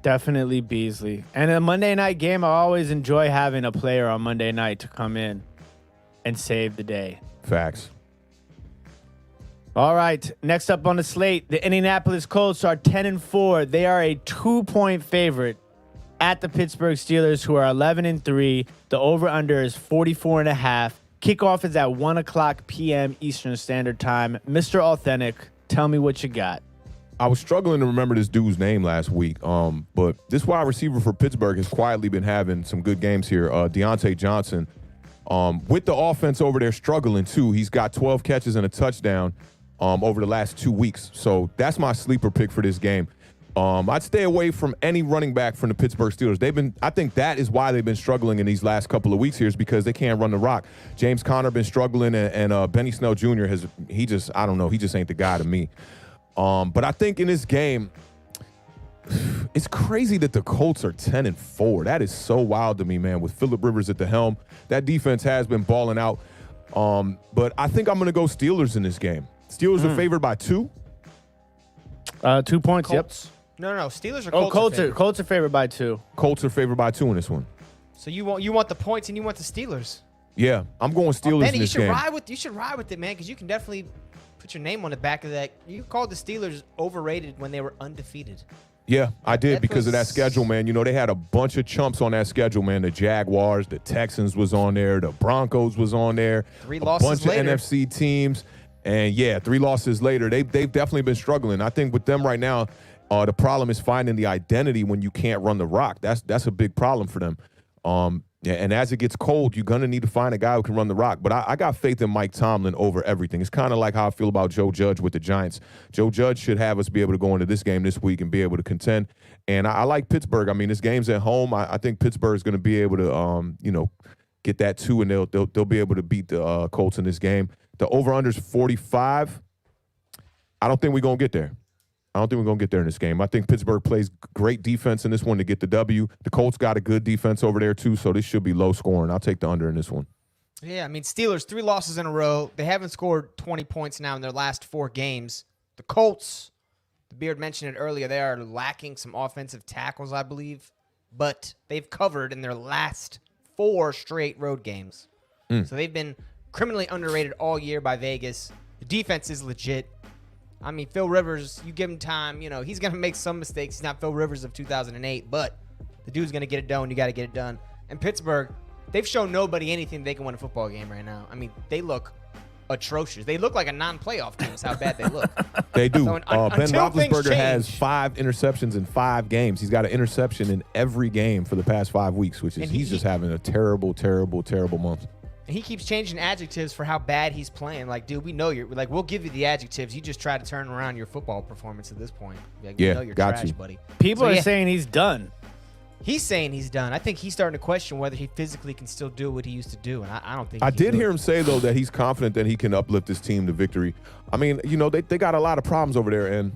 definitely Beasley. And a Monday night game, I always enjoy having a player on Monday night to come in and save the day. Facts. All right, next up on the slate, the Indianapolis Colts are 10-4. They are a 2-point favorite at the Pittsburgh Steelers, who are 11-3. The over-under is 44.5. Kickoff is at 1:00 p.m. Eastern Standard Time. Mr. Awthentik, tell me what you got. I was struggling to remember this dude's name last week, but this wide receiver for Pittsburgh has quietly been having some good games here. Deontay Johnson, with the offense over there struggling too. He's got 12 catches and a touchdown over the last 2 weeks. So that's my sleeper pick for this game. I'd stay away from any running back from the Pittsburgh Steelers. I think that is why they've been struggling in these last couple of weeks here, is because they can't run the rock. James Conner been struggling, and Benny Snell Jr. he just ain't the guy to me. But I think in this game, it's crazy that the Colts are 10-4. That is so wild to me, man, with Phillip Rivers at the helm. That defense has been balling out. But I think I'm going to go Steelers in this game. Steelers are favored by 2. 2 points, Colts. No. Steelers or yep. Colts? Colts are favored by 2. Colts are favored by 2 in this one. So you want the points and you want the Steelers. Yeah, I'm going Steelers Benny, in this game. you should ride with it, man, because you can definitely put your name on the back of that. You called the Steelers overrated when they were undefeated. Yeah, I did That because of that was- schedule, man. You know, they had a bunch of chumps on that schedule, man. The Jaguars, the Texans was on there, the Broncos was on there. 3 a losses bunch later. of NFC teams. And yeah, 3 losses later. They've definitely been struggling. I think with them right now, the problem is finding the identity when you can't run the rock. That's a big problem for them. Yeah, and as it gets cold, you're going to need to find a guy who can run the rock. But I got faith in Mike Tomlin over everything. It's kind of like how I feel about Joe Judge with the Giants. Joe Judge should have us be able to go into this game this week and be able to contend. And I like Pittsburgh. I mean, this game's at home. I think Pittsburgh's going to be able to, get that 2, and they'll be able to beat the Colts in this game. The over-under is 45. I don't think we're going to get there. I don't think we're going to get there in this game. I think Pittsburgh plays great defense in this one to get the W. The Colts got a good defense over there, too, so this should be low scoring. I'll take the under in this one. Yeah, I mean, Steelers, 3 losses in a row. They haven't scored 20 points now in their last 4 games. The Colts, the Beard mentioned it earlier, they are lacking some offensive tackles, I believe, but they've covered in their last 4 straight road games. So they've been criminally underrated all year by Vegas. The defense is legit. I mean, Phil Rivers, you give him time, he's going to make some mistakes. He's not Phil Rivers of 2008, but the dude's going to get it done. You got to get it done. And Pittsburgh, they've shown nobody anything they can win a football game right now. I mean, they look atrocious. They look like a non-playoff team is how bad they look. They do. So Ben Roethlisberger has 5 interceptions in 5 games. He's got an interception in every game for the past 5 weeks, which is he's just having a terrible, terrible, terrible month. And he keeps changing adjectives for how bad he's playing. Like, dude, we know you're like, we'll give you the adjectives. You just try to turn around your football performance at this point. Like, we know you're trash, buddy. People are saying he's done. He's saying he's done. I think he's starting to question whether he physically can still do what he used to do, and I don't think. I did hear him say though that he's confident that he can uplift his team to victory. I mean, they got a lot of problems over there, and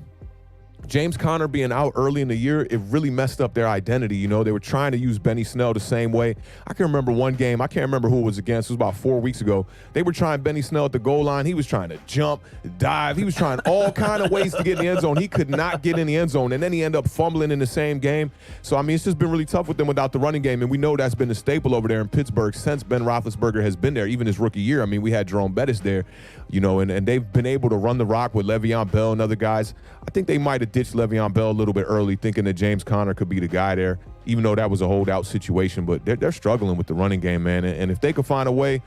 James Conner being out early in the year, it really messed up their identity. They were trying to use Benny Snell the same way. I can remember one game. I can't remember who it was against. It was about 4 weeks ago. They were trying Benny Snell at the goal line. He was trying to jump, dive. He was trying all kind of ways to get in the end zone. He could not get in the end zone, and then he ended up fumbling in the same game. So, I mean, it's just been really tough with them without the running game, and we know that's been a staple over there in Pittsburgh since Ben Roethlisberger has been there, even his rookie year. I mean, we had Jerome Bettis there, and they've been able to run the rock with Le'Veon Bell and other guys. I think they might have ditched Le'Veon Bell a little bit early, thinking that James Conner could be the guy there, even though that was a holdout situation. But they're struggling with the running game, man. And if they could find a way,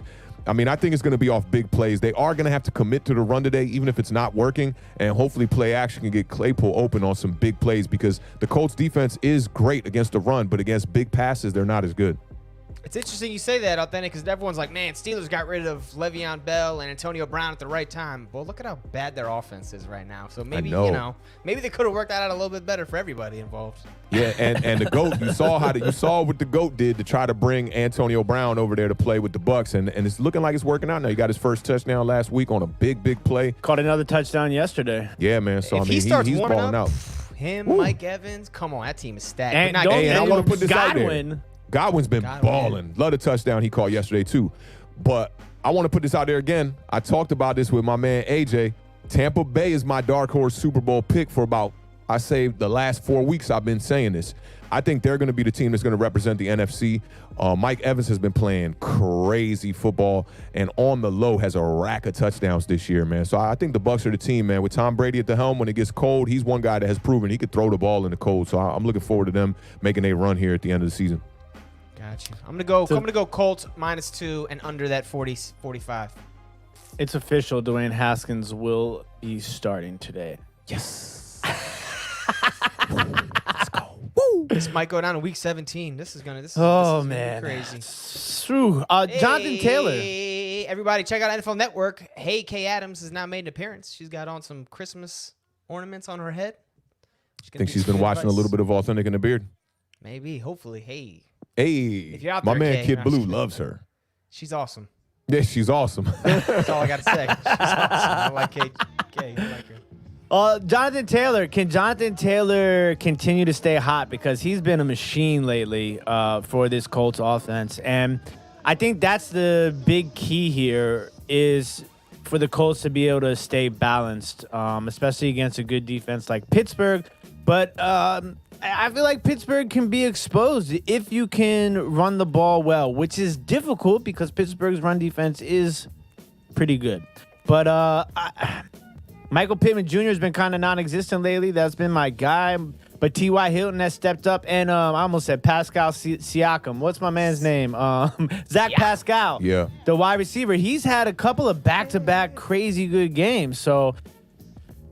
I mean, I think it's going to be off big plays. They are going to have to commit to the run today, even if it's not working, and hopefully play action can get Claypool open on some big plays because the Colts defense is great against the run, but against big passes, they're not as good. It's interesting you say that, Awthentik, because everyone's like, man, Steelers got rid of Le'Veon Bell and Antonio Brown at the right time. Well, look at how bad their offense is right now. So maybe, maybe they could have worked that out a little bit better for everybody involved. Yeah, and the GOAT, you saw what the GOAT did to try to bring Antonio Brown over there to play with the Bucs, and it's looking like it's working out now. He got his first touchdown last week on a big play. Caught another touchdown yesterday. Yeah, man. So, if I mean, he starts he's warming balling up, out. Him, Mike Evans, come on, that team is stacked. And I want to put this out there. Godwin. Godwin's been balling. Love the touchdown he caught yesterday, too. But I want to put this out there again. I talked about this with my man, AJ. Tampa Bay is my dark horse Super Bowl pick for about, I say, the last 4 weeks I've been saying this. I think they're going to be the team that's going to represent the NFC. Mike Evans has been playing crazy football and on the low has a rack of touchdowns this year, man. So I think the Bucs are the team, man. With Tom Brady at the helm, when it gets cold, he's one guy that has proven he could throw the ball in the cold. So I'm looking forward to them making a run here at the end of the season. Gotcha. I'm gonna go Colts -2 and under that 45. It's official. Dwayne Haskins will be starting today. Yes. Let's go. Woo! This might go down to week 17. This is gonna man, be crazy. Jonathan Taylor. Hey, everybody, check out NFL Network. Hey, Kay Adams has now made an appearance. She's got on some Christmas ornaments on her head. I think she's been watching a little bit of Awthentik and The Beard. Maybe, hopefully. Hey, if you're out my there, man Kay, Kid Blue loves her. She's awesome. Yeah, she's awesome. That's all I got to say. She's awesome. I like Kay. I like her. Jonathan Taylor. Can Jonathan Taylor continue to stay hot? Because he's been a machine lately for this Colts offense. And I think that's the big key here is for the Colts to be able to stay balanced, especially against a good defense like Pittsburgh. But I feel like Pittsburgh can be exposed if you can run the ball well, which is difficult because Pittsburgh's run defense is pretty good. But Michael Pittman Jr. has been kind of non-existent lately. That's been my guy. But T.Y. Hilton has stepped up. And I almost said Pascal Siakam. What's my man's name? Zach Pascal. Yeah. The wide receiver. He's had a couple of back-to-back crazy good games. So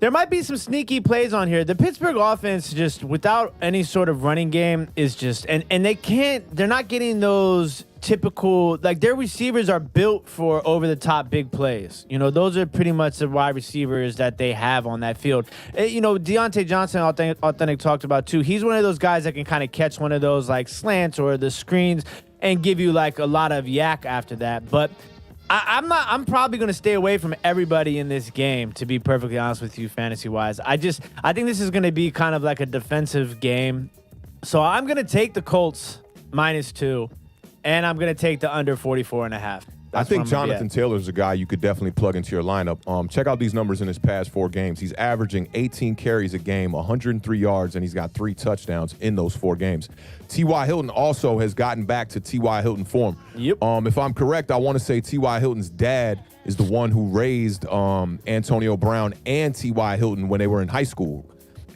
there might be some sneaky plays on here. The Pittsburgh offense, just without any sort of running game, is just and they're not getting those typical, like, their receivers are built for over the top big plays. Those are pretty much the wide receivers that they have on that field. Deontay Johnson, Awthentik talked about too. He's one of those guys that can kind of catch one of those like slants or the screens and give you like a lot of yak after that. But I'm probably going to stay away from everybody in this game, to be perfectly honest with you, fantasy-wise. I think this is going to be kind of like a defensive game. So I'm going to take the Colts -2, and I'm going to take the under 44.5. I think Jonathan Taylor's a guy you could definitely plug into your lineup. Check out these numbers in his past 4 games. He's averaging 18 carries a game, 103 yards, and he's got 3 touchdowns in those 4 games. T.Y. Hilton also has gotten back to T.Y. Hilton form. Yep. If I'm correct, I want to say T.Y. Hilton's dad is the one who raised Antonio Brown and T.Y. Hilton when they were in high school,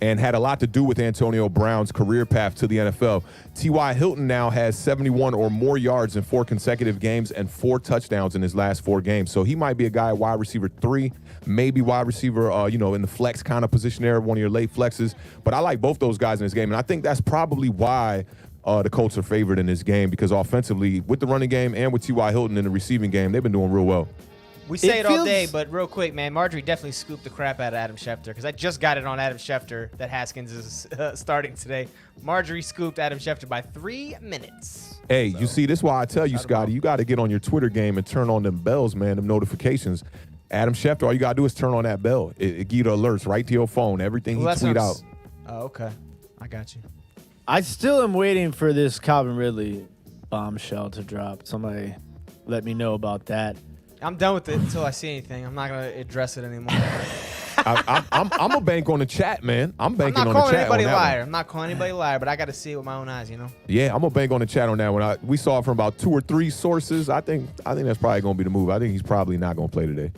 and had a lot to do with Antonio Brown's career path to the NFL. T.Y. Hilton now has 71 or more yards in 4 consecutive games and 4 touchdowns in his last 4 games. So he might be a guy, wide receiver 3, maybe wide receiver, in the flex kind of position there, one of your late flexes. But I like both those guys in this game, and I think that's probably why the Colts are favored in this game, because offensively, with the running game and with T.Y. Hilton in the receiving game, they've been doing real well. We say it all day, but real quick, man, Marjorie definitely scooped the crap out of Adam Schefter, because I just got it on Adam Schefter that Haskins is starting today. Marjorie scooped Adam Schefter by 3 minutes. Hey, you see, this is why I tell you, Scotty, you got to get on your Twitter game and turn on them bells, man, them notifications. Adam Schefter, all you got to do is turn on that bell. It gives you alerts right to your phone, everything he tweet out. Oh, okay. I got you. I still am waiting for this Calvin Ridley bombshell to drop. Somebody let me know about that. I'm done with it until I see anything. I'm not going to address it anymore. I'm a bank on the chat, man. I'm banking on the chat. I'm not calling anybody liar. I'm not calling anybody liar, but I got to see it with my own eyes, you know? Yeah, I'm going to bank on the chat on that one. We saw it from about 2 or 3 sources. I think that's probably going to be the move. I think he's probably not going to play today.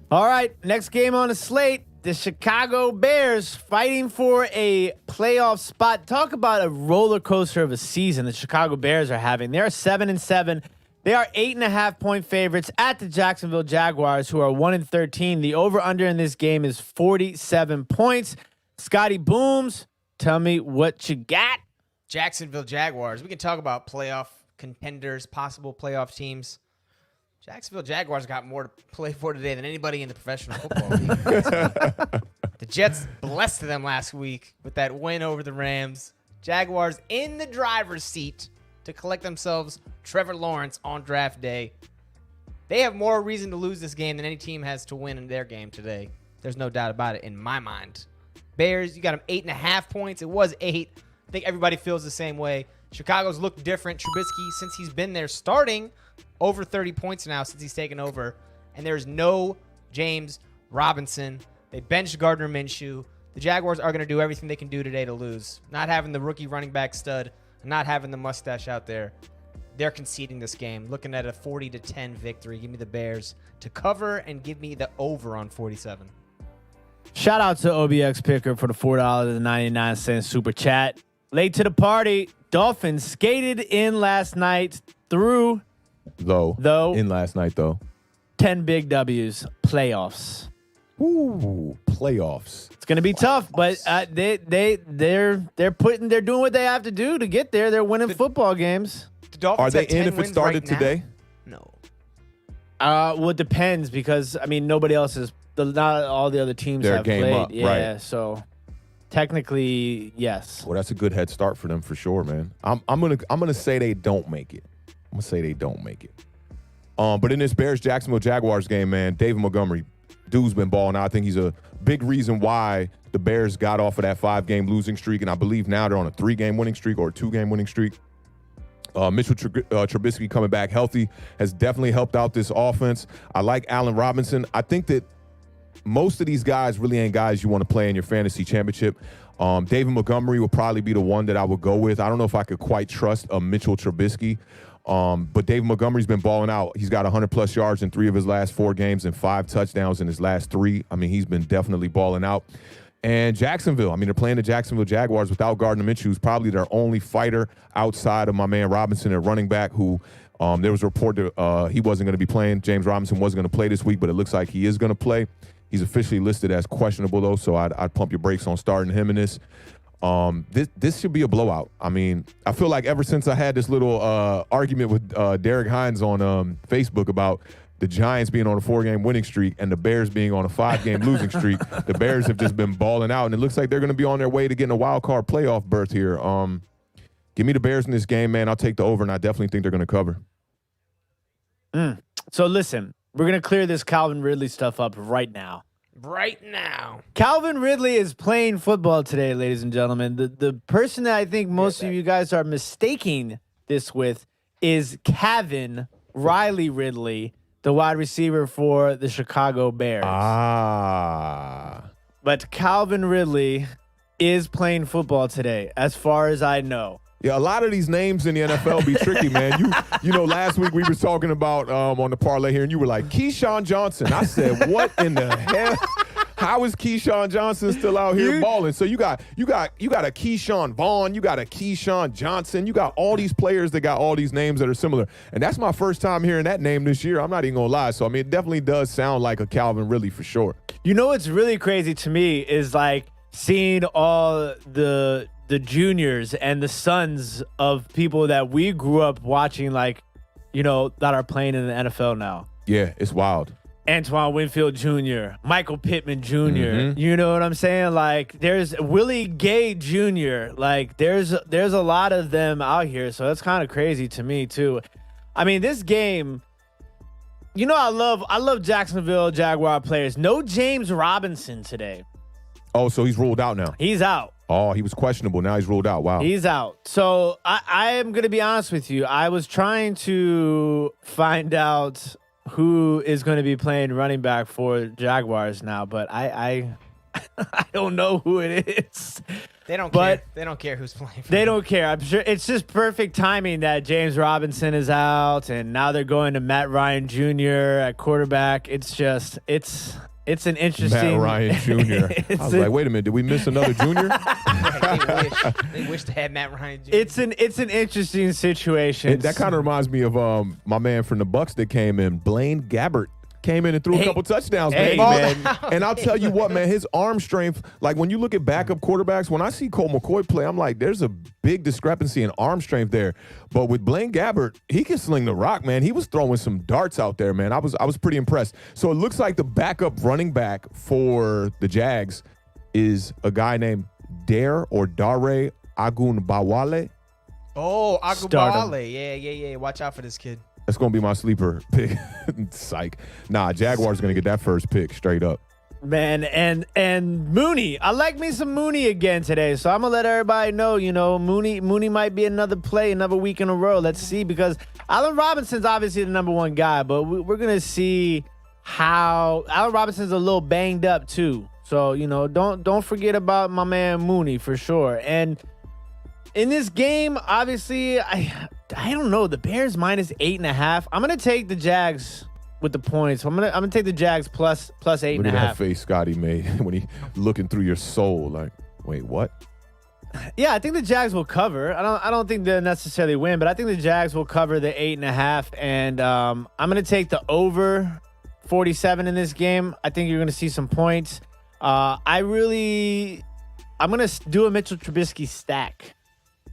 All right, next game on the slate, the Chicago Bears fighting for a playoff spot. Talk about a roller coaster of a season the Chicago Bears are having. They're 7-7. They are 8.5-point favorites at the Jacksonville Jaguars, who are 1-13. The over/under in this game is 47 points. Scotty Booms, tell me what you got. Jacksonville Jaguars. We can talk about playoff contenders, possible playoff teams. Jacksonville Jaguars got more to play for today than anybody in the professional football league. The Jets blessed them last week with that win over the Rams. Jaguars in the driver's seat to collect themselves Trevor Lawrence on draft day. They have more reason to lose this game than any team has to win in their game today. There's no doubt about it in my mind. Bears, you got them 8.5 points. It was 8. I think everybody feels the same way. Chicago's looked different. Trubisky, since he's been there, starting over 30 points now since he's taken over. And there's no James Robinson. They benched Gardner Minshew. The Jaguars are going to do everything they can do today to lose. Not having the rookie running back stud, not having the mustache out there. They're conceding this game. Looking at a 40-10 victory. Give me the Bears to cover and give me the over on 47. Shout out to OBX Picker for the $4.99 super chat. Late to the party. Dolphins skated in last night through in last night though. 10 big W's. Playoffs. Ooh, playoffs. It's gonna be tough, but they're doing what they have to do to get there. They're winning football games. The Dolphins are they in if it started today? No. Well, it depends, because nobody else is. Not all the other teams They're have game played. up, yeah, right. So technically, yes. Well, that's a good head start for them for sure, man. I'm gonna say they don't make it. I'm gonna say they don't make it. But in this Bears Jacksonville Jaguars game, man, David Montgomery, dude's been balling out. I think he's a big reason why the Bears got off of that 5-game losing streak, and I believe now they're on a 3-game winning streak or a 2-game winning streak. Mitchell Trubisky coming back healthy has definitely helped out this offense. I like Allen Robinson. I think that most of these guys really ain't guys you want to play in your fantasy championship. David Montgomery will probably be the one that I would go with. I don't know if I could quite trust Mitchell Trubisky. But David Montgomery's been balling out. He's got 100-plus yards in 3 of his last 4 games and 5 touchdowns in his last 3. He's been definitely balling out. And Jacksonville, they're playing the Jacksonville Jaguars without Gardner Minshew, who's probably their only fighter outside of my man Robinson at running back, who there was a report that he wasn't going to be playing. James Robinson wasn't going to play this week, but it looks like he is going to play. He's officially listed as questionable, though, so I'd pump your brakes on starting him in this. This should be a blowout. I feel like ever since I had this little argument with Derek Hines on Facebook about the Giants being on a 4-game winning streak and the Bears being on a 5-game losing streak, the Bears have just been balling out, and it looks like they're going to be on their way to getting a wild card playoff berth here. Give me the Bears in this game, man. I'll take the over, and I definitely think they're going to cover. So listen, we're going to clear this Calvin Ridley stuff up right now. Right now. Calvin Ridley is playing football today, ladies and gentlemen. The person that I think most of you guys are mistaking this with is Calvin Riley Ridley, the wide receiver for the Chicago Bears. But Calvin Ridley is playing football today, as far as I know. Yeah, a lot of these names in the NFL be tricky, man. You know, last week we were talking about on the parlay here, and you were like, Keyshawn Johnson. I said, what in the hell? How is Keyshawn Johnson still out here balling? So you got a Keyshawn Vaughn, you got a Keyshawn Johnson, you got all these players that got all these names that are similar. And that's my first time hearing that name this year. I'm not even gonna lie. So I mean, it definitely does sound like a Calvin Ridley for sure. You know what's really crazy to me is like seeing all the juniors and the sons of people that we grew up watching, like, you know, that are playing in the NFL now. Yeah, it's wild. Antoine Winfield Jr., Michael Pittman Jr., you know what I'm saying? Like, there's Willie Gay Jr., like, there's a lot of them out here, so that's kind of crazy to me, too. I mean, this game, you know, I love Jacksonville Jaguar players. No James Robinson today. Oh, so he's ruled out now. He's out. Oh, he was questionable. Now he's ruled out. Wow. He's out. So I am going to be honest with you. I was trying to find out who is going to be playing running back for Jaguars now, but I don't know who it is. They don't care. They don't care who's playing for They them. don't care. I'm sure it's just perfect timing that James Robinson is out, and now they're going to Matt Ryan Jr. at quarterback. It's just it's an interesting. Matt Ryan Jr. I was like, wait a minute, did we miss another junior? They wish to have Matt Ryan Jr. It's an interesting situation. That kind of reminds me of my man from the Bucks that came in, Blaine Gabbert. Came in and threw a couple touchdowns, man. And I'll tell you what, man, his arm strength, like when you look at backup quarterbacks, when I see Colt McCoy play, I'm like, there's a big discrepancy in arm strength there. But with Blaine Gabbert, he can sling the rock, man. He was throwing some darts out there, man. I was pretty impressed. So it looks like the backup running back for the Jags is a guy named Dare Agunbawale. Oh, Agunbawale. Yeah. Watch out for this kid. That's going to be my sleeper pick. Psych. Nah, Jaguars going to get that first pick straight up. Man, and Mooney. I like me some Mooney again today. So I'm going to let everybody know, you know, Mooney might be another play, another week in a row. Let's see, because Allen Robinson's obviously the number one guy, but we're going to see how Allen Robinson's a little banged up too. So, you know, don't forget about my man Mooney for sure. And in this game, obviously, I don't know. The Bears minus 8.5. I'm gonna take the Jags with the points. I'm gonna take the Jags plus 8.5. Look at that face Scotty made when he looking through your soul. Like, wait, what? Yeah, I think the Jags will cover. I don't think they'll necessarily win, but I think the Jags will cover the 8.5. And I'm gonna take the over 47 in this game. I think you're gonna see some points. I'm gonna do a Mitchell Trubisky stack.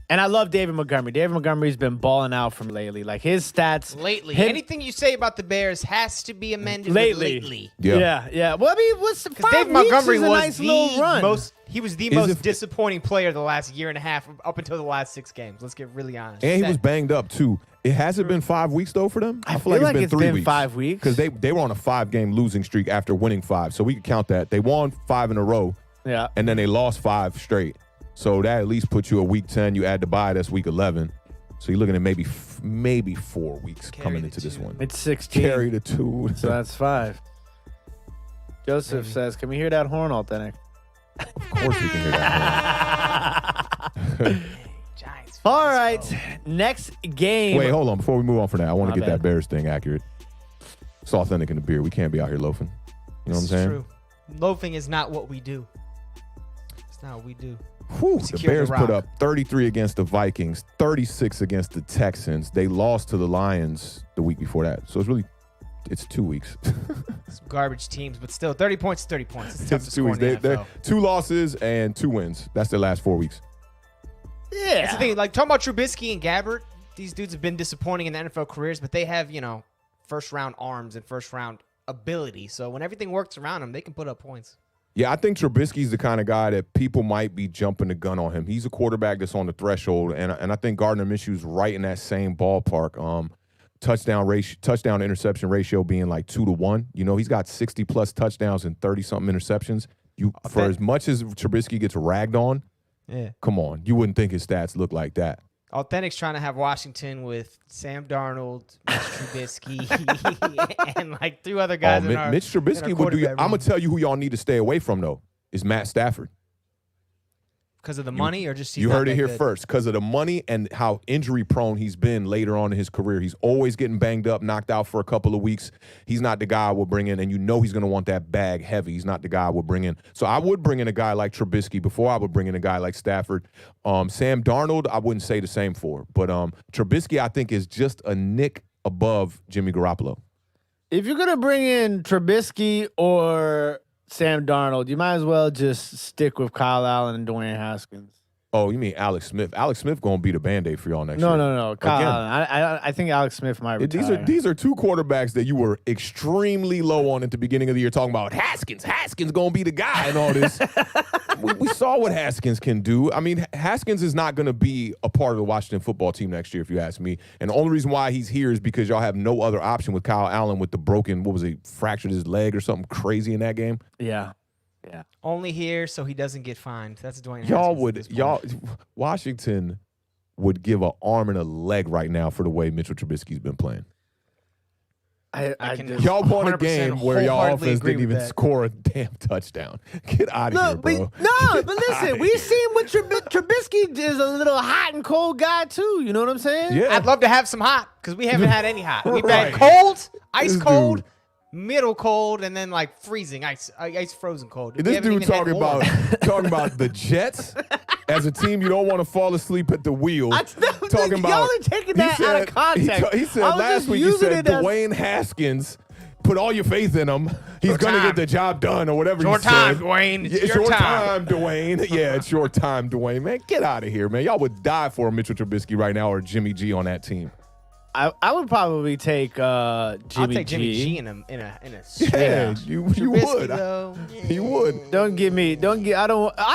And I love David Montgomery. David Montgomery's been balling out from lately. Like, his stats. Lately. Anything you say about the Bears has to be amended with lately. Yeah. Well, I mean, what's 5 David weeks Montgomery is a was nice little run. He was the most disappointing player the last year and a half up until the last 6 games. Let's get really honest. And he was banged up, too. It hasn't been 5 weeks, though, for them? I feel like it's been 3 weeks. 5 weeks. Because they were on a 5-game losing streak after winning 5. So we can count that. They won 5 in a row. Yeah. And then they lost 5 straight. So that at least puts you at week 10. You add the bye, that's week 11. So you're looking at maybe 4 weeks coming into this one. It's 16. Carry the 2. So that's 5. Joseph says, can we hear that horn, Awthentik? Of course we can hear that horn. Giants. All right. Next game. Wait, hold on. Before we move on from that, I want to get bad. that Bears thing accurate. It's Awthentik and The Beard. We can't be out here loafing. You know what I'm saying? True. Loafing is not what we do. It's not what we do. Whew, the Bears put up 33 against the Vikings, 36 against the Texans. They lost to the Lions the week before that. So it's 2 weeks. Some garbage teams, but still, 30 points is 30 points. It's tough to score in the They're NFL. 2 losses and 2 wins. That's their last 4 weeks. Yeah. That's the thing. Like, talking about Trubisky and Gabbert, these dudes have been disappointing in their NFL careers, but they have, you know, first-round arms and first-round ability. So when everything works around them, they can put up points. Yeah, I think Trubisky's the kind of guy that people might be jumping the gun on him. He's a quarterback that's on the threshold, and I think Gardner Minshew's right in that same ballpark. touchdown interception ratio being like 2-1. You know, he's got 60+ touchdowns and 30-something interceptions. For as much as Trubisky gets ragged on, come on, you wouldn't think his stats look like that. Awthentic's trying to have Washington with Sam Darnold, Mitch Trubisky, and like 3 other guys. Mitch Trubisky would do. I'm gonna tell you who y'all need to stay away from though. Is Matt Stafford. Because of the money, or just you heard it here first. Because of the money and how injury prone he's been later on in his career. He's always getting banged up, knocked out for a couple of weeks. He's not the guy I would bring in, and you know he's going to want that bag heavy. He's not the guy I would bring in. So I would bring in a guy like Trubisky before I would bring in a guy like Stafford. Sam Darnold, I wouldn't say the same for. But Trubisky, I think, is just a nick above Jimmy Garoppolo. If you're going to bring in Trubisky or Sam Darnold, you might as well just stick with Kyle Allen and Dwayne Haskins. Oh, you mean Alex Smith? Alex Smith gonna be the Band-Aid for y'all next year. No. Kyle Allen. I think Alex Smith might retire. These are 2 quarterbacks that you were extremely low on at the beginning of the year, talking about Haskins gonna be the guy and all this. we saw what Haskins can do. I mean, Haskins is not gonna be a part of the Washington football team next year, if you ask me. And the only reason why he's here is because y'all have no other option with Kyle Allen with the broken, fractured his leg or something crazy in that game. Yeah. Only here so he doesn't get fined. That's Dwayne Haskins. Washington would give an arm and a leg right now for the way Mitchell Trubisky's been playing. Y'all won a game where y'all offense didn't even score a damn touchdown. Get out of here, bro. But listen, we've seen what Trubisky is a little hot and cold guy too. You know what I'm saying? Yeah. I'd love to have some hot because we haven't had any hot. We've had cold, ice cold, middle cold, and then like freezing ice frozen cold. This dude talking about the Jets as a team you don't want to fall asleep at the wheel. Y'all are taking that out of context. He said last week, he said Dwayne Haskins, put all your faith in him. He's going to get the job done or whatever he said. It's your time, Dwayne. It's your time, Dwayne. Yeah, it's your time, Dwayne. Man, get out of here, man. Y'all would die for a Mitchell Trubisky right now or Jimmy G on that team. I would probably take Jimmy I'll take Jimmy G in a yeah, you would. You would. I'll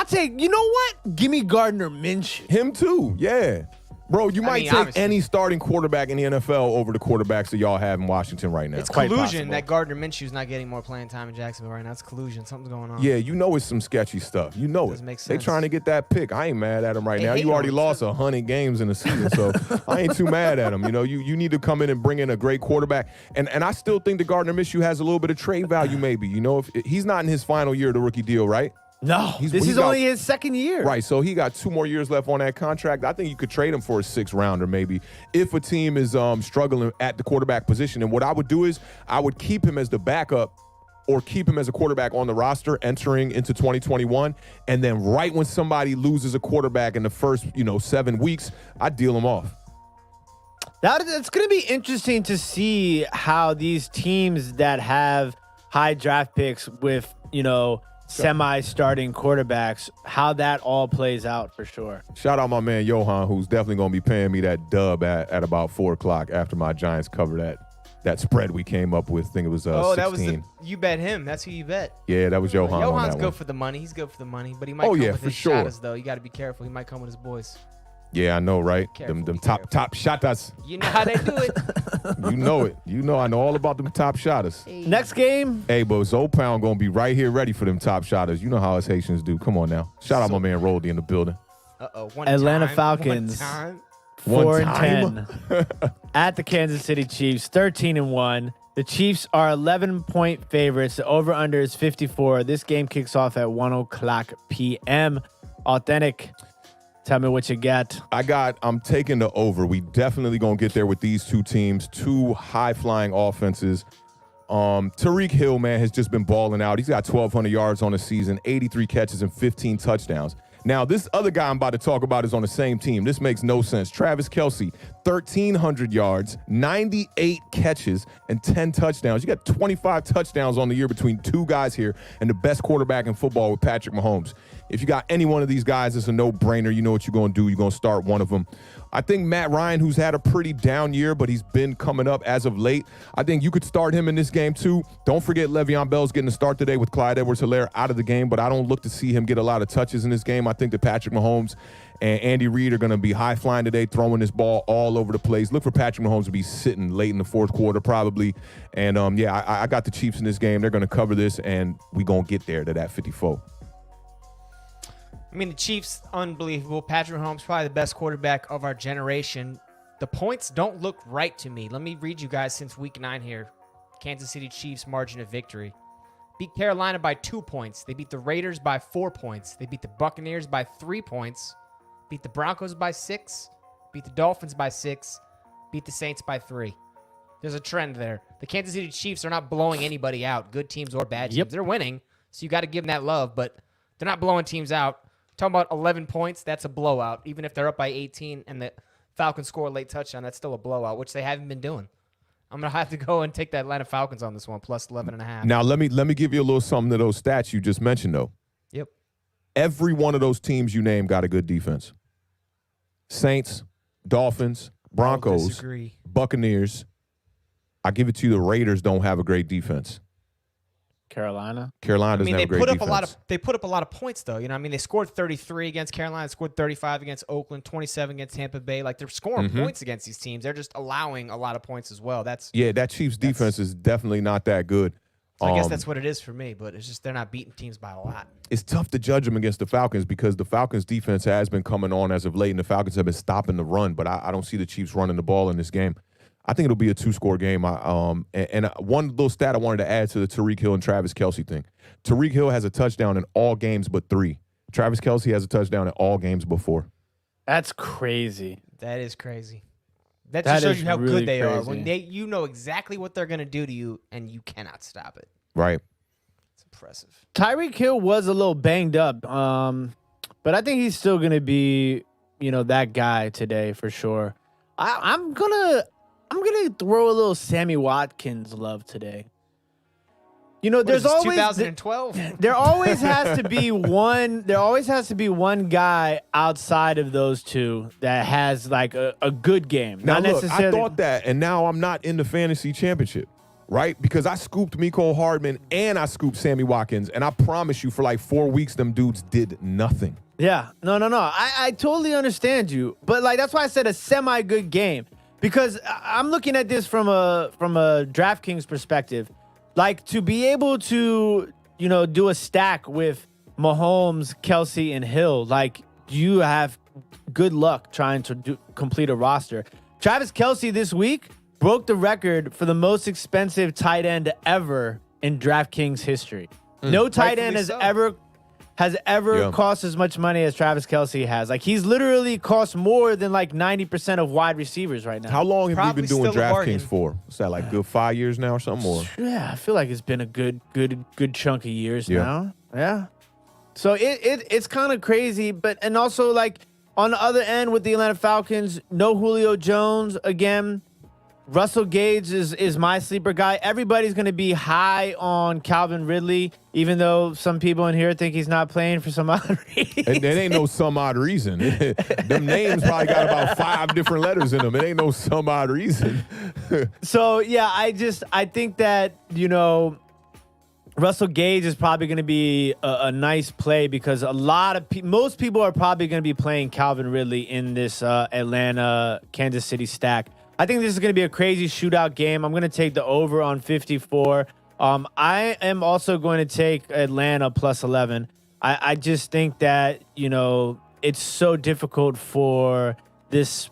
take, you know what? Give me Gardner Minshew. Him too, yeah. Bro, you might take obviously any starting quarterback in the NFL over the quarterbacks that y'all have in Washington right now. It's collusion that Gardner Minshew's not getting more playing time in Jacksonville right now. It's collusion. Something's going on. Yeah, you know it's some sketchy stuff. You know it. Make sense. They trying to get that pick. I ain't mad at them right now. You already lost 100 games in the season, so I ain't too mad at them. You know, you need to come in and bring in a great quarterback. And I still think that Gardner Minshew has a little bit of trade value maybe. You know, if he's not in his final year of the rookie deal, right? No, this is only his second year. Right, so he got 2 more years left on that contract. I think you could trade him for a 6th rounder maybe if a team is struggling at the quarterback position. And what I would do is I would keep him as the backup or keep him as a quarterback on the roster entering into 2021. And then right when somebody loses a quarterback in the first 7 weeks, I deal him off. It's going to be interesting to see how these teams that have high draft picks with, semi-starting quarterbacks, how that all plays out for sure. Shout out my man Johan, who's definitely going to be paying me that dub at about 4 o'clock after my Giants cover that spread we came up with. I think it was 16. That was you bet him. That's who you bet. Yeah, that was Johan. Johan's good for the money. He's good for the money, but he might come with his shadows, though. You got to be careful. He might come with his boys. Yeah, I know, right? Them top shotters. You know how they do it. You know it. I know all about them top shotters. Hey. Next game. Hey, but Zopound gonna be right here ready for them top shotters. You know how us Haitians do. Come on now. Shout out my man Roldy in the building. Atlanta Falcons. 4-10 at the Kansas City Chiefs. 13-1. The Chiefs are 11-point favorites. The over/under is 54. This game kicks off at 1:00 p.m. Awthentic. Tell me what you got. I'm taking the over. We definitely going to get there with these 2 teams, 2 high-flying offenses. Tyreek Hill, man, has just been balling out. He's got 1,200 yards on the season, 83 catches, and 15 touchdowns. Now, this other guy I'm about to talk about is on the same team. This makes no sense. Travis Kelce, 1,300 yards, 98 catches, and 10 touchdowns. You got 25 touchdowns on the year between 2 guys here and the best quarterback in football with Patrick Mahomes. If you got any one of these guys, it's a no-brainer. You know what you're going to do. You're going to start one of them. I think Matt Ryan, who's had a pretty down year, but he's been coming up as of late. I think you could start him in this game too. Don't forget Le'Veon Bell's getting a start today with Clyde Edwards-Helaire out of the game, but I don't look to see him get a lot of touches in this game. I think that Patrick Mahomes and Andy Reid are going to be high-flying today, throwing this ball all over the place. Look for Patrick Mahomes to be sitting late in the fourth quarter probably. And, I got the Chiefs in this game. They're going to cover this, and we going to get there to that 54. I mean, the Chiefs, unbelievable. Patrick Mahomes, probably the best quarterback of our generation. The points don't look right to me. Let me read you guys since week 9 here. Kansas City Chiefs margin of victory. Beat Carolina by 2 points. They beat the Raiders by 4 points. They beat the Buccaneers by 3 points. Beat the Broncos by 6. Beat the Dolphins by 6. Beat the Saints by 3. There's a trend there. The Kansas City Chiefs are not blowing anybody out, good teams or bad teams. Yep. They're winning, so you got to give them that love, but they're not blowing teams out. Talking about 11 points, that's a blowout. Even if they're up by 18 and the Falcons score a late touchdown, that's still a blowout, which they haven't been doing. I'm going to have to go and take the Atlanta Falcons on this one, plus 11.5. Now, let me give you a little something to those stats you just mentioned, though. Yep. Every one of those teams you named got a good defense. Saints, Dolphins, Broncos, Disagree. Buccaneers. I give it to you, the Raiders don't have a great defense. Carolina Carolina doesn't have a great defense. They put up a lot of points, though. You know, I mean, they scored 33 against Carolina, scored 35 against Oakland, 27 against Tampa Bay. Like, they're scoring points against these teams. They're just allowing a lot of points as well. That Chiefs defense is definitely not that good. I guess that's what it is for me, but it's just they're not beating teams by a lot. It's tough to judge them against the Falcons because the Falcons' defense has been coming on as of late, and the Falcons have been stopping the run, but I don't see the Chiefs running the ball in this game. I think it'll be a 2-score game. And one little stat I wanted to add to the Tyreek Hill and Travis Kelce thing. Tyreek Hill has a touchdown in all games but 3. Travis Kelce has a touchdown in all games but 4. That's crazy. That is crazy. That just shows you how really good they are. crazy. When you know exactly what they're going to do to you, and you cannot stop it. Right. It's impressive. Tyreek Hill was a little banged up, but I think he's still going to be, that guy today for sure. I'm gonna throw a little Sammy Watkins love today. There's always 2012. There always has to be one. There always has to be one guy outside of those two that has like a good game. Now, Not look, necessarily. I thought that, and now I'm not in the fantasy championship, right? Because I scooped Mecole Hardman and I scooped Sammy Watkins, and I promise you for like 4 weeks, them dudes did nothing. Yeah, no. I totally understand you, but like that's why I said a semi-good game because I'm looking at this from a DraftKings perspective. Like, to be able to, do a stack with Mahomes, Kelce, and Hill, like, you have good luck trying to complete a roster. Travis Kelce this week broke the record for the most expensive tight end ever in DraftKings history. No tight end has ever cost as much money as Travis Kelce has. Like, he's literally cost more than like 90% of wide receivers right now. How long have Probably you been doing still a bargain. DraftKings for? What's that, like good 5 years now or something more? Yeah, I feel like it's been a good chunk of years now. Yeah. So it's kind of crazy, and also like on the other end with the Atlanta Falcons, no Julio Jones again. Russell Gage is my sleeper guy. Everybody's going to be high on Calvin Ridley, even though some people in here think he's not playing for some odd reason. It ain't no some odd reason. Them names probably got about 5 different letters in them. It ain't no some odd reason. So, yeah, I think that, Russell Gage is probably going to be a nice play because most people are probably going to be playing Calvin Ridley in this Atlanta-Kansas City stack. I think this is going to be a crazy shootout game. I'm going to take the over on 54. I am also going to take Atlanta plus 11. I just think that, it's so difficult for this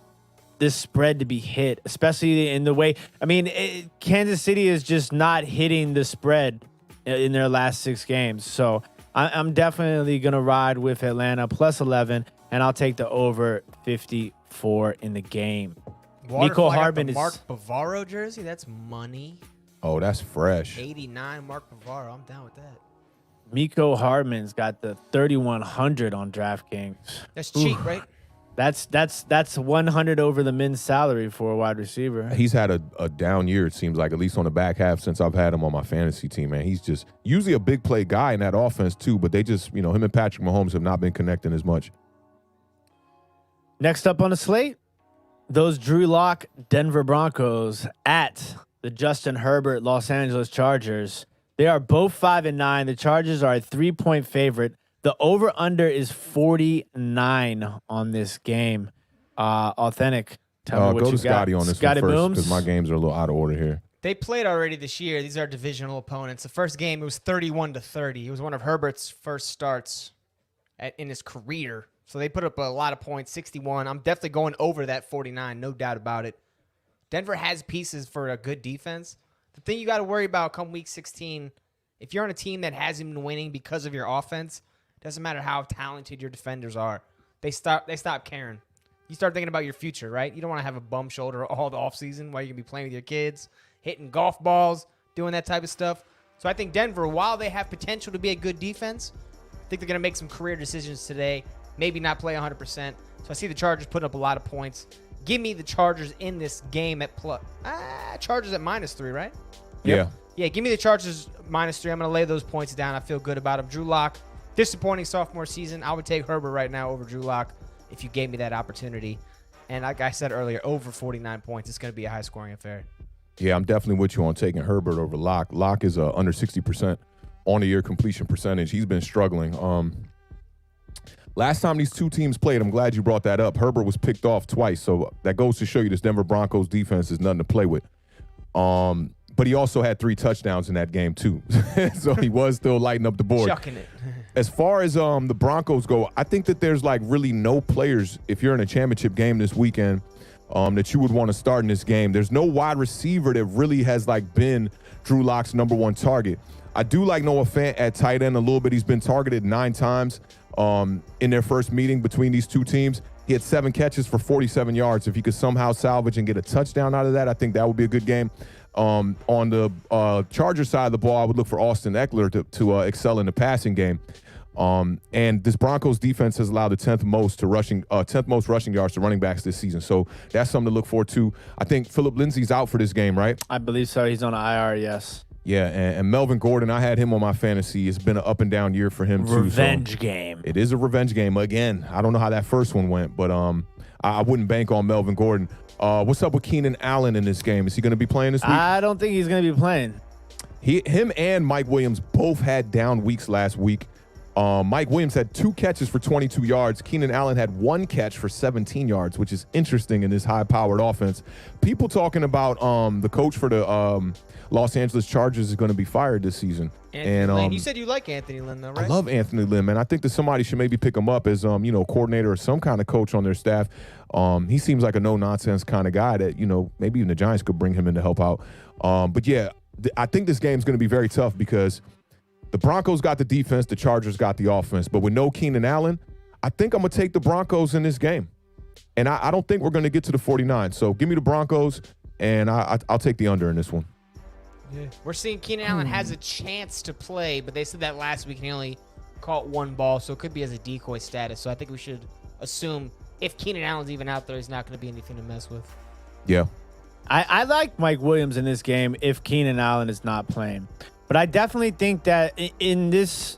spread to be hit, especially in the way. I mean, Kansas City is just not hitting the spread in their last 6 games. So I'm definitely going to ride with Atlanta plus 11, and I'll take the over 54 in the game. Mecole Hardman is Mark Bavaro jersey. That's money. Oh, that's fresh. 89 Mark Bavaro. I'm down with that. Mecole Hardman's got the 3,100 on DraftKings. That's cheap, right? That's 100 over the men's salary for a wide receiver. He's had a down year, it seems like, at least on the back half since I've had him on my fantasy team, man. He's just usually a big play guy in that offense, too, but they just, him and Patrick Mahomes have not been connecting as much. Next up on the slate, those Drew Lock Denver Broncos at the Justin Herbert Los Angeles Chargers. They are both 5-9. The Chargers are a 3-point favorite. The over-under is 49 on this game. Authentic. Tell me what go you to got. Scotty on this Scotty one first Booms? because my games are a little out of order here. They played already this year. These are divisional opponents. The first game, it was 31-30. It was one of Herbert's first starts in his career. So they put up a lot of points, 61. I'm definitely going over that 49, no doubt about it. Denver has pieces for a good defense. The thing you got to worry about come week 16, if you're on a team that hasn't been winning because of your offense, doesn't matter how talented your defenders are, they stop caring. You start thinking about your future, right? You don't want to have a bum shoulder all the offseason while you're going to be playing with your kids, hitting golf balls, doing that type of stuff. So I think Denver, while they have potential to be a good defense, I think they're going to make some career decisions today, maybe not play 100%. So I see the Chargers putting up a lot of points. Give me the Chargers in this game at Chargers at -3, right? Yep. Yeah, give me the Chargers -3. I'm going to lay those points down. I feel good about them. Drew Lock, disappointing sophomore season. I would take Herbert right now over Drew Lock if you gave me that opportunity. And like I said earlier, over 49 points. It's going to be a high-scoring affair. Yeah, I'm definitely with you on taking Herbert over Locke. Locke is under 60% on the year completion percentage. He's been struggling. Last time these two teams played, I'm glad you brought that up. Herbert was picked off twice, so that goes to show you this Denver Broncos defense is nothing to play with. But he also had 3 touchdowns in that game too, so he was still lighting up the board. Chucking it. As far as the Broncos go, I think that there's like really no players, if you're in a championship game this weekend, that you would want to start in this game. There's no wide receiver that really has like been Drew Lock's #1 target. I do like Noah Fant at tight end a little bit. He's been targeted 9 times in their first meeting between these two teams. He had 7 catches for 47 yards. If he could somehow salvage and get a touchdown out of that, I think that would be a good game. On the Chargers side of the ball, I would look for Austin Eckler to excel in the passing game. And this Broncos defense has allowed the 10th most rushing yards to running backs this season. So that's something to look forward to. I think Phillip Lindsay's out for this game, right? I believe so. He's on IR, yes. Yeah, and Melvin Gordon, I had him on my fantasy. It's been an up and down year for him too. Revenge game. It is a revenge game again. I don't know how that first one went, but I wouldn't bank on Melvin Gordon. What's up with Keenan Allen in this game? Is he going to be playing this week? I don't think he's going to be playing. Him and Mike Williams both had down weeks last week. Mike Williams had 2 catches for 22 yards. Keenan Allen had 1 catch for 17 yards, which is interesting in this high-powered offense. People talking about the coach for the Los Angeles Chargers is going to be fired this season. Anthony Lynn. You said you like Anthony Lynn, though, right? I love Anthony Lynn, man. I think that somebody should maybe pick him up as coordinator or some kind of coach on their staff. He seems like a no-nonsense kind of guy that, maybe even the Giants could bring him in to help out. But, yeah, I think this game's going to be very tough because the Broncos got the defense, the Chargers got the offense. But with no Keenan Allen, I think I'm going to take the Broncos in this game. And I don't think we're going to get to the 49. So give me the Broncos, and I'll take the under in this one. Yeah. We're seeing Keenan Allen has a chance to play, but they said that last week and he only caught 1 ball, so it could be as a decoy status. So I think we should assume if Keenan Allen's even out there, he's not going to be anything to mess with. Yeah. I like Mike Williams in this game if Keenan Allen is not playing. But I definitely think that in this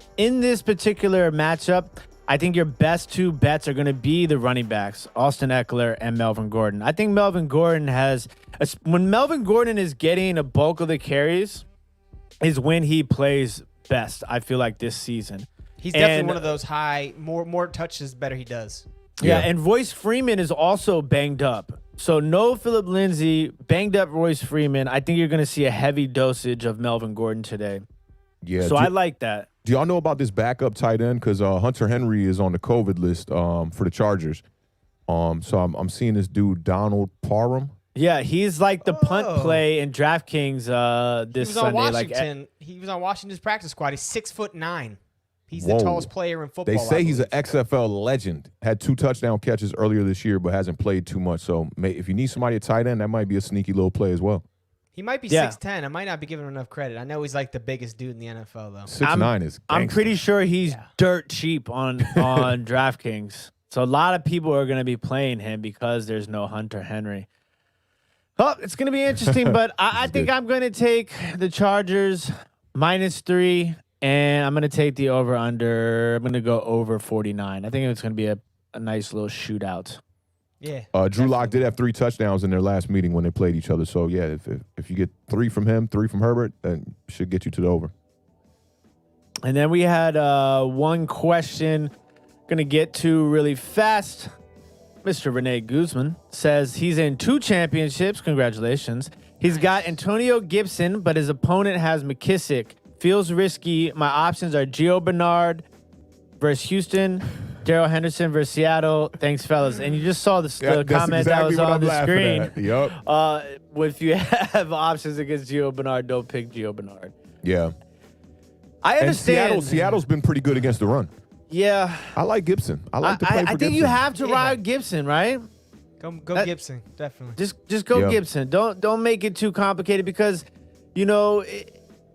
particular matchup, I think your best 2 bets are going to be the running backs, Austin Eckler and Melvin Gordon. I think Melvin Gordon when Melvin Gordon is getting a bulk of the carries is when he plays best, I feel like, this season. He's definitely one of those high, more touches, better he does. Yeah, and Royce Freeman is also banged up. So no Phillip Lindsay, banged up Royce Freeman. I think you're going to see a heavy dosage of Melvin Gordon today. Yeah. So I like that. Do y'all know about this backup tight end? Because Hunter Henry is on the COVID list for the Chargers. So I'm seeing this dude, Donald Parham. Yeah, he's like the punt play in DraftKings this Sunday. He was on Washington's practice squad. He's 6'9". He's Whoa. the tallest player in football. They say he's an XFL legend. Had 2 touchdown catches earlier this year, but hasn't played too much. So if you need somebody at tight end, that might be a sneaky little play as well. He might be 6'10". I might not be giving him enough credit. I know he's like the biggest dude in the NFL, though. 6'9" is gangster. I'm pretty sure he's dirt cheap on DraftKings. So a lot of people are going to be playing him because there's no Hunter Henry. Oh, it's going to be interesting, but I think I'm going to take the Chargers -3, and I'm going to take the over-under. I'm going to go over 49. I think it's going to be a nice little shootout. Yeah. Drew Lock did have 3 touchdowns in their last meeting when they played each other. So, yeah, if you get 3 from him, 3 from Herbert, then should get you to the over. And then we had one question going to get to really fast. Mr. Rene Guzman says he's in 2 championships. Congratulations. He's got Antonio Gibson, but his opponent has McKissick. Feels risky. My options are Gio Bernard versus Houston, Darrell Henderson versus Seattle. Thanks, fellas. And you just saw the comment that was on the screen. Yep. If you have options against Gio Bernard, don't pick Gio Bernard. Yeah. I understand. And Seattle's been pretty good against the run. Yeah. I like Gibson. I like to play for Gibson. I think you have to ride Gibson, right? Go Gibson, definitely. Just go Gibson. Don't make it too complicated because, you know,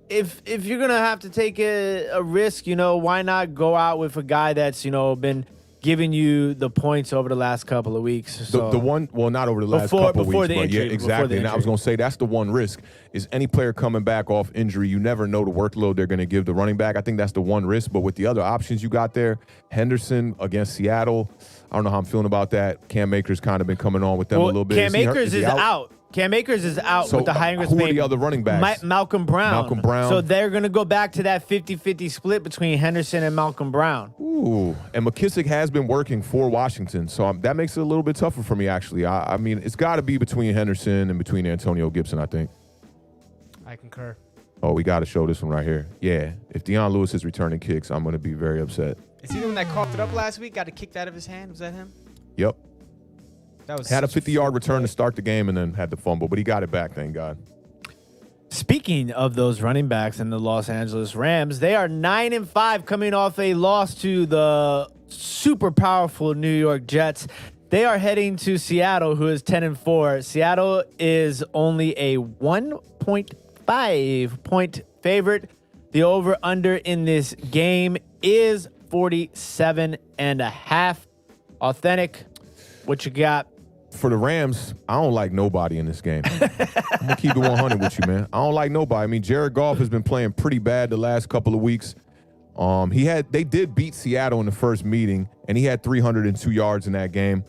if you're gonna have to take a risk, you know, why not go out with a guy that's, you know, been giving you the points over the last couple of weeks. So the one, well, not over the last couple of weeks, but yeah, exactly. And I was going to say that's the one risk is any player coming back off injury, you never know the workload they're going to give the running back. I think that's the one risk. But with the other options you got there, Henderson against Seattle, I don't know how I'm feeling about that. Cam Akers kind of been coming on with them a little bit. Cam Akers is out. Cam Akers is out with the high-risk who are the other running backs? Malcolm Brown. Malcolm Brown. So they're going to go back to that 50-50 split between Henderson and Malcolm Brown. Ooh, and McKissick has been working for Washington, so that makes it a little bit tougher for me, actually. I mean, it's got to be between Henderson and between Antonio Gibson, I think. I concur. Oh, we got to show this one right here. Yeah, if Deion Lewis is returning kicks, I'm going to be very upset. Is he the one that coughed it up last week? Got it kicked out of his hand? Was that him? Yep. That was had a 50-yard return to start the game and then had the fumble, but he got it back, thank God. Speaking of those running backs in the Los Angeles Rams, they are 9-5 coming off a loss to the super powerful New York Jets. They are heading to Seattle, who is 10-4. Seattle is only a 1.5 point favorite. The over-under in this game is 47.5. Authentic, what you got? For the Rams, I don't like nobody in this game. I'm going to keep it 100 with you, man. I don't like nobody. I mean, Jared Goff has been playing pretty bad the last couple of weeks. They did beat Seattle in the first meeting, and he had 302 yards in that game.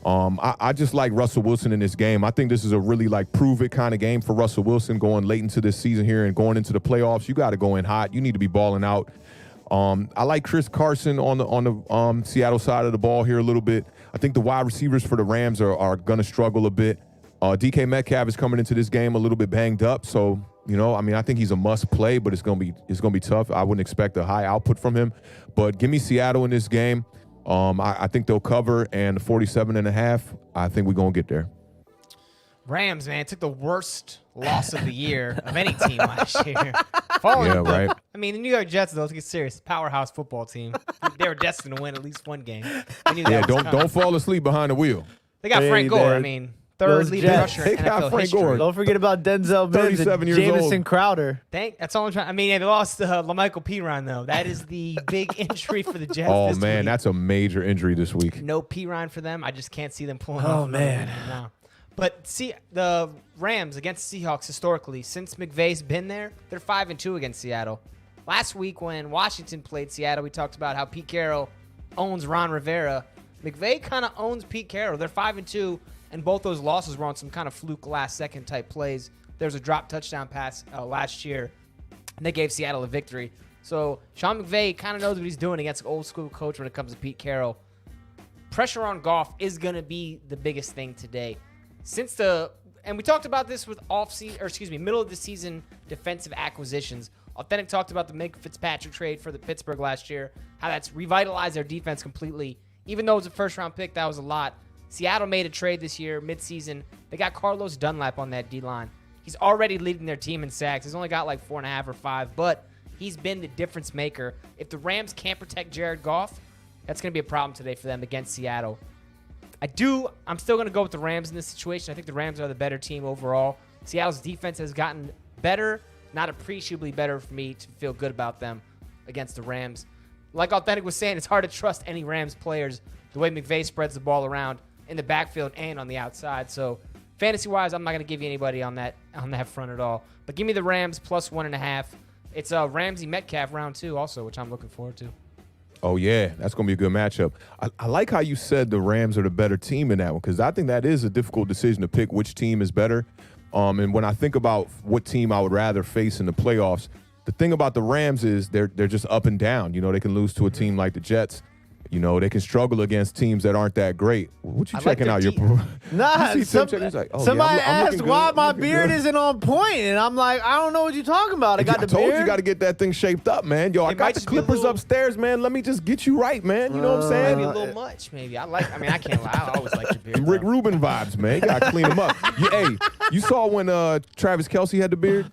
I just like Russell Wilson in this game. I think this is a really prove it kind of game for Russell Wilson going late into this season here and going into the playoffs. You got to go in hot. You need to be balling out. I like Chris Carson on the Seattle side of the ball here a little bit. I think the wide receivers for the Rams are going to struggle a bit. DK Metcalf is coming into this game a little bit banged up, so I mean, I think he's a must play, but it's gonna be tough. I wouldn't expect a high output from him, but give me Seattle in this game. I think they'll cover, and 47.5. I think we're gonna get there. Rams, man, took the worst loss of the year of any team last year. Right. I mean, the New York Jets, though, let's get serious, powerhouse football team. They were destined to win at least one game. Don't fall asleep behind the wheel. They got Frank Gore. I mean, third leading rusher in NFL history. Gore. Don't forget about Denzel Mims and Jamison Crowder. That's all I'm trying. I mean, they lost LaMichael Pirine, though. That is the big injury for the Jets. Oh man, that's a major injury this week. No Pirine for them. I just can't see them pulling off. Oh man. No. But see, the Rams against Seahawks historically, since McVay's been there, they're 5-2 against Seattle. Last week when Washington played Seattle, we talked about how Pete Carroll owns Ron Rivera. McVay kind of owns Pete Carroll. They're 5-2, and both those losses were on some kind of fluke last-second type plays. There was a drop touchdown pass last year, and they gave Seattle a victory. So Sean McVay kind of knows what he's doing against an old-school coach when it comes to Pete Carroll. Pressure on Goff is going to be the biggest thing today. And we talked about this with middle of the season defensive acquisitions. Authentic talked about the Minkah Fitzpatrick trade for the Pittsburgh last year, how that's revitalized their defense completely. Even though it was a first-round pick, that was a lot. Seattle made a trade this year, midseason. They got Carlos Dunlap on that D-line. He's already leading their team in sacks. He's only got 4.5 or 5, but he's been the difference maker. If the Rams can't protect Jared Goff, that's going to be a problem today for them against Seattle. I'm still going to go with the Rams in this situation. I think the Rams are the better team overall. Seattle's defense has gotten better, not appreciably better for me to feel good about them against the Rams. Like Authentic was saying, it's hard to trust any Rams players the way McVay spreads the ball around in the backfield and on the outside. So fantasy-wise, I'm not going to give you anybody on that front at all. But give me the Rams plus 1.5. It's a Ramsey Metcalf round 2 also, which I'm looking forward to. Oh, yeah. That's going to be a good matchup. I like how you said the Rams are the better team in that one, because I think that is a difficult decision to pick which team is better. And when I think about what team I would rather face in the playoffs, the thing about the Rams is they're just up and down. You know, they can lose to a team like the Jets. You know, they can struggle against teams that aren't that great. What you checking out? Nah, you see Tim checking, he's like, oh, somebody yeah, I'm asked why my beard good. isn't on point, and I'm like, I don't know what you're talking about. I got the told beard. you got to get that thing shaped up, man. Yo, I got the clippers upstairs, man. Let me just get you right, man. You know what I'm saying? Maybe a little much, maybe. I can't lie. I always like your beard. Rick Rubin vibes, man. You got to clean them up. You saw when Travis Kelce had the beard?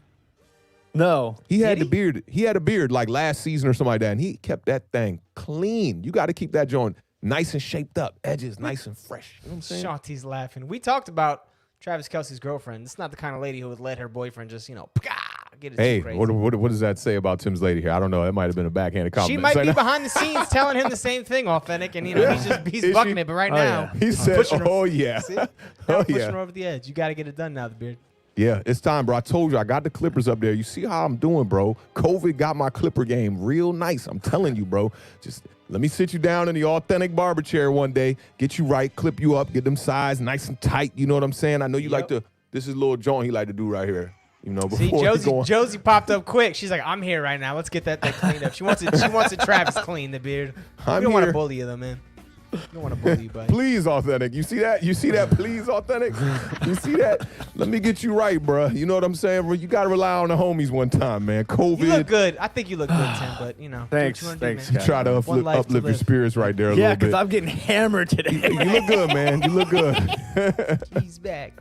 No. He had the beard. He had a beard like last season or something like that, and he kept that thing clean. You got to keep that joint nice and shaped up, edges nice and fresh. You know what I'm saying? Shanti's laughing. We talked about Travis Kelce's girlfriend. It's not the kind of lady who would let her boyfriend just, get it too crazy. What does that say about Tim's lady here? I don't know. It might have been a backhanded compliment. She might be behind the scenes telling him the same thing, Authentic, and he's bucking it. But right now, he said, "Oh yeah, pushing her over the edge. You got to get it done now, the beard." Yeah, it's time, bro. I told you I got the clippers up there. You see how I'm doing, bro? COVID got my clipper game real nice. I'm telling you, bro. Just let me sit you down in the authentic barber chair one day, get you right, clip you up, get them sides nice and tight. You know what I'm saying? I know you like to. This is little John. He like to do right here. You know, before Josie popped up quick. She's like, "I'm here right now. Let's get that thing cleaned up." She wants it. She wants it. Travis clean the beard. We don't want to bully you though, man. You don't want to bully you, buddy. Please, Authentic. You see that? You see that? Please, Authentic. You see that? Let me get you right, bro. You know what I'm saying? You got to rely on the homies one time, man. COVID. You look good. I think you look good, Tim, but, Thanks. You try to uplift your spirits right there a little bit. Yeah, because I'm getting hammered today. You look good, man. You look good. He's back.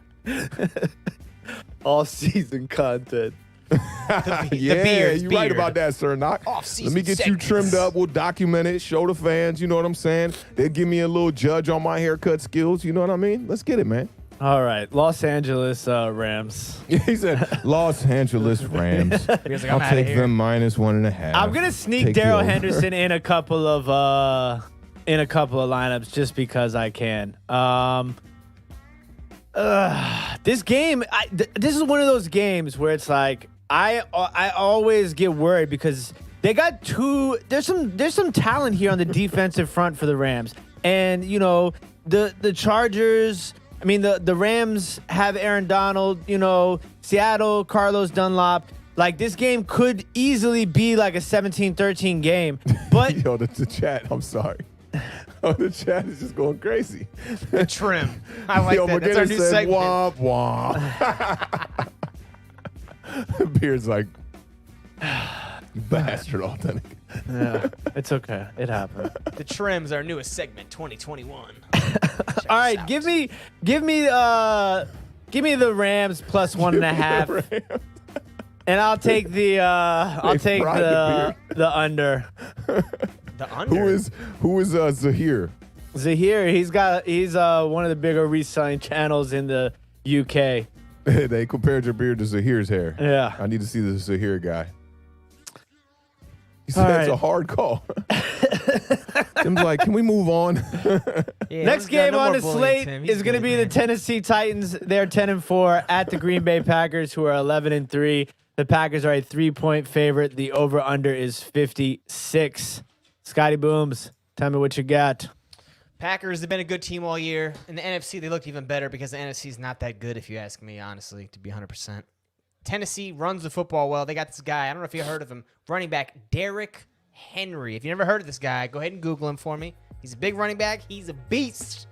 All season content. The beard. You're right about that, sir. Let me get you trimmed up. We'll document it. Show the fans. You know what I'm saying? They'll give me a little judge on my haircut skills. You know what I mean? Let's get it, man. All right. Los Angeles Rams. He said Los Angeles Rams. I'll take them minus 1.5. I'm going to sneak Darrell Henderson in a couple of lineups just because I can. This game, this is one of those games where it's like, I always get worried because they got there's some talent here on the defensive front for the Rams. And, the Chargers, the Rams have Aaron Donald, Seattle, Carlos Dunlap. Like, this game could easily be like a 17-13 game. But Yo, the chat, I'm sorry. Oh, the chat is just going crazy. The trim. I like that. That's our new segment. Womp womp. Beard's like, you bastard, Authentic. Yeah, it's okay. It happened. The trim's our newest segment, 2021. All right, give me the Rams plus 1.5, and I'll take the under. The under. Who is Zahir? Zahir, he's one of the bigger reselling channels in the UK. They compared your beard to Zahir's hair. Yeah. I need to see the Zahir guy. He said it's a hard call. Tim's like, can we move on? Yeah, Next game on the slate Tim. is going to be the Tennessee Titans. They're 10-4 at the Green Bay Packers, who are 11-3. The Packers are a 3-point favorite. The over/under is 56. Scotty Booms, tell me what you got. Packers have been a good team all year. In the NFC, they looked even better because the NFC is not that good, if you ask me, honestly, to be 100%. Tennessee runs the football well. They got this guy, I don't know if you heard of him, running back Derrick Henry. If you never heard of this guy, go ahead and Google him for me. He's a big running back. He's a beast.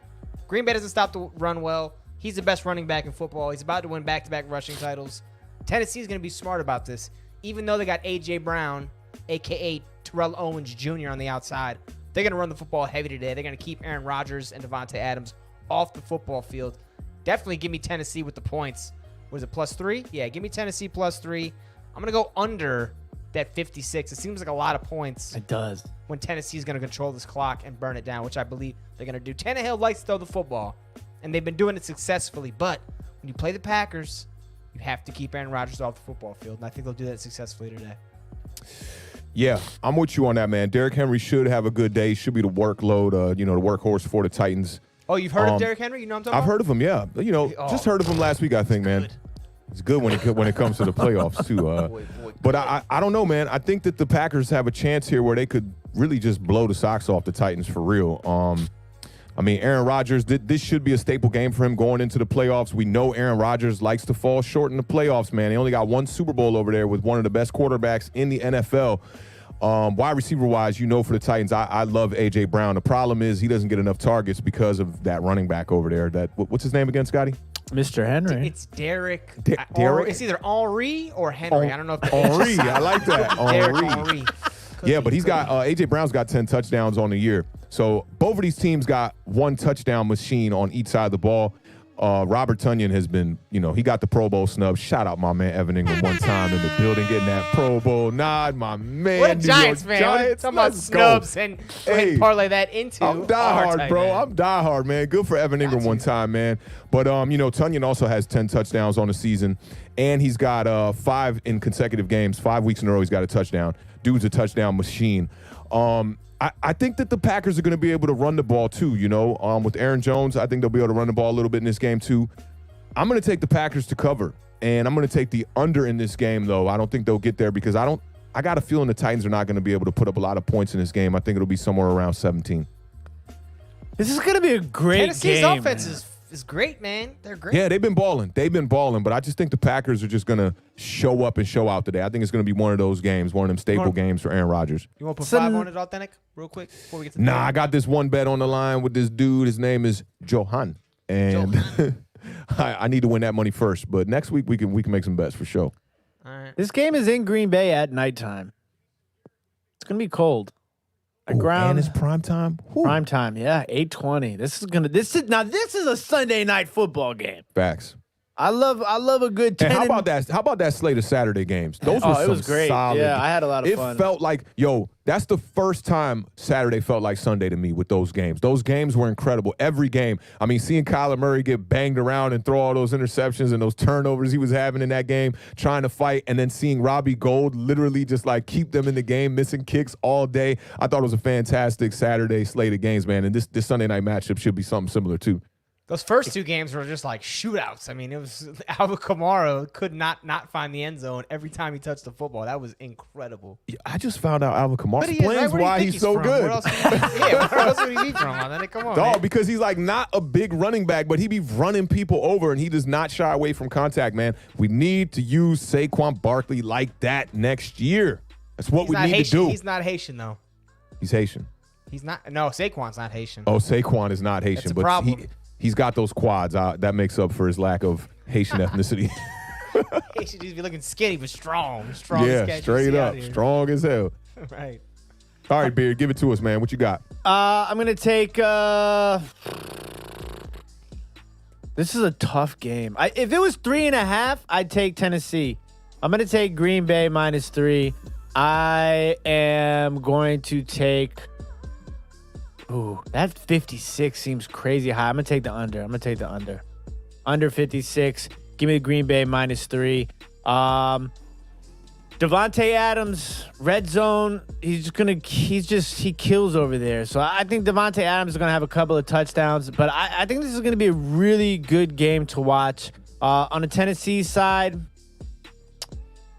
Green Bay doesn't stop to run well. He's the best running back in football. He's about to win back-to-back rushing titles. Tennessee is going to be smart about this. Even though they got A.J. Brown, a.k.a. Terrell Owens Jr. on the outside, they're going to run the football heavy today. They're going to keep Aaron Rodgers and Devontae Adams off the football field. Definitely give me Tennessee with the points. Was it +3? Yeah, give me Tennessee +3. I'm going to go under that 56. It seems like a lot of points. It does. When Tennessee is going to control this clock and burn it down, which I believe they're going to do. Tannehill likes to throw the football, and they've been doing it successfully. But when you play the Packers, you have to keep Aaron Rodgers off the football field, and I think they'll do that successfully today. Yeah, I'm with you on that, man. Derrick Henry should have a good day. Should be the workload, the workhorse for the Titans. Oh, you've heard of Derrick Henry? You know what I'm talking I've about? heard of him, yeah. Just heard of him last week, I think, man. Good. It's good when it comes to the playoffs, too. But I don't know, man. I think that the Packers have a chance here where they could really just blow the socks off the Titans for real. I mean, Aaron Rodgers, this should be a staple game for him going into the playoffs. We know Aaron Rodgers likes to fall short in the playoffs, man. He only got one Super Bowl over there with one of the best quarterbacks in the NFL. Wide receiver-wise, for the Titans, I love A.J. Brown. The problem is he doesn't get enough targets because of that running back over there. What's his name again, Scotty? Mr. Henry. It's Derrick. Derrick? It's either Henry or Henry. I don't know if Henry. I like that. Derrick Henry. Henry. Yeah, but he's got A.J. Brown's got 10 touchdowns on the year. So both of these teams got one touchdown machine on each side of the ball. Robert Tonyan has been, he got the Pro Bowl snub. Shout out my man Evan Ingram one time in the building getting that Pro Bowl nod. My man. What a Giants fan. Giants. Talking about snubs and parlay that into. I'm diehard, bro. I'm diehard, man. Good for Evan Ingram one time, man. But, Tonyan also has 10 touchdowns on the season, and he's got 5 in consecutive games. 5 weeks in a row he's got a touchdown. Dude's a touchdown machine. I think that the Packers are going to be able to run the ball too, with Aaron Jones. I think they'll be able to run the ball a little bit in this game too. I'm going to take the Packers to cover, and I'm going to take the under in this game, though. I don't think they'll get there because I got a feeling the Titans are not going to be able to put up a lot of points in this game. I think it'll be somewhere around 17. This is going to be a great Tennessee's game. offense is great, man. They're great. Yeah, they've been balling, but I just think the Packers are just going to show up and show out today. I think it's going to be one of those games, one of them staple games for Aaron Rodgers. You want to put 5 on it, Awthentik, real quick before we get to the I got this one bet on the line with this dude. His name is Johan, and I need to win that money first. But next week we can make some bets for sure. All right. This game is in Green Bay at nighttime. It's going to be cold. And it's prime time. Prime time, yeah, 8:20. This is a Sunday night football game. Facts. I love a good 10. And how about that slate of Saturday games? Those were it was great. solid. Yeah, I had a lot of fun. It felt like, that's the first time Saturday felt like Sunday to me with those games. Those games were incredible. Every game. I mean, seeing Kyler Murray get banged around and throw all those interceptions and those turnovers he was having in that game, trying to fight, and then seeing Robbie Gould literally just keep them in the game, missing kicks all day. I thought it was a fantastic Saturday slate of games, man. And this Sunday night matchup should be something similar too. Those first 2 games were just like shootouts. I mean, it was Alvin Kamara could not find the end zone every time he touched the football. That was incredible. I just found out Alvin Kamara But explains why he's so good. Where else would he be from? Come on, man. Because he's not a big running back, but he be running people over, and he does not shy away from contact, man. We need to use Saquon Barkley like that next year. That's what we need to do. He's not Haitian, though. He's Haitian. He's not. No, Saquon's not Haitian. Oh, Saquon is not Haitian, That's a but problem. He's got those quads. That makes up for his lack of Haitian ethnicity. He should just be looking skinny but strong. Yeah, straight up. Strong as hell. Right. All right, Beard, give it to us, man. What you got? I'm going to take this is a tough game. If it was 3.5, I'd take Tennessee. I'm going to take Green Bay -3. I am going to take that 56 seems crazy high. I'm going to take the under. Under 56. Give me the Green Bay -3. Devontae Adams, red zone. He kills over there. So I think Devontae Adams is going to have a couple of touchdowns. But I think this is going to be a really good game to watch. On the Tennessee side,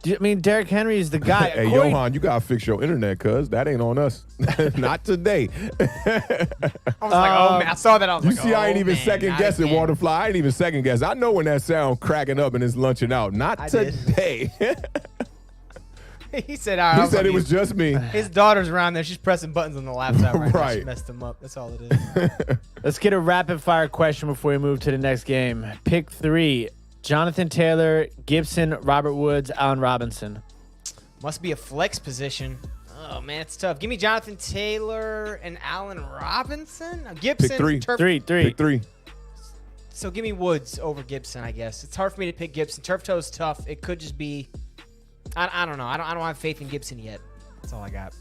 Derrick Henry is the guy. Hey, Johan, you got to fix your internet, cuz. That ain't on us. Not today. I was like, oh, man. I saw that. I was you like, see, I ain't even second guess it, again. Waterfly. I ain't even second guess. I know when that sound cracking up and it's lunching out. Not today. He said, all right. He said it was just me. His daughter's around there. She's pressing buttons on the laptop right now. Right. She messed him up. That's all it is. Let's get a rapid fire question before we move to the next game. Pick 3. Jonathan Taylor, Gibson, Robert Woods, Allen Robinson. Must be a flex position. Oh, man, it's tough. Give me Jonathan Taylor and Allen Robinson. Gibson. Pick 3. Three. Pick 3. So give me Woods over Gibson, I guess. It's hard for me to pick Gibson. Turf toe is tough. It could just be. I don't know. I don't have faith in Gibson yet. That's all I got.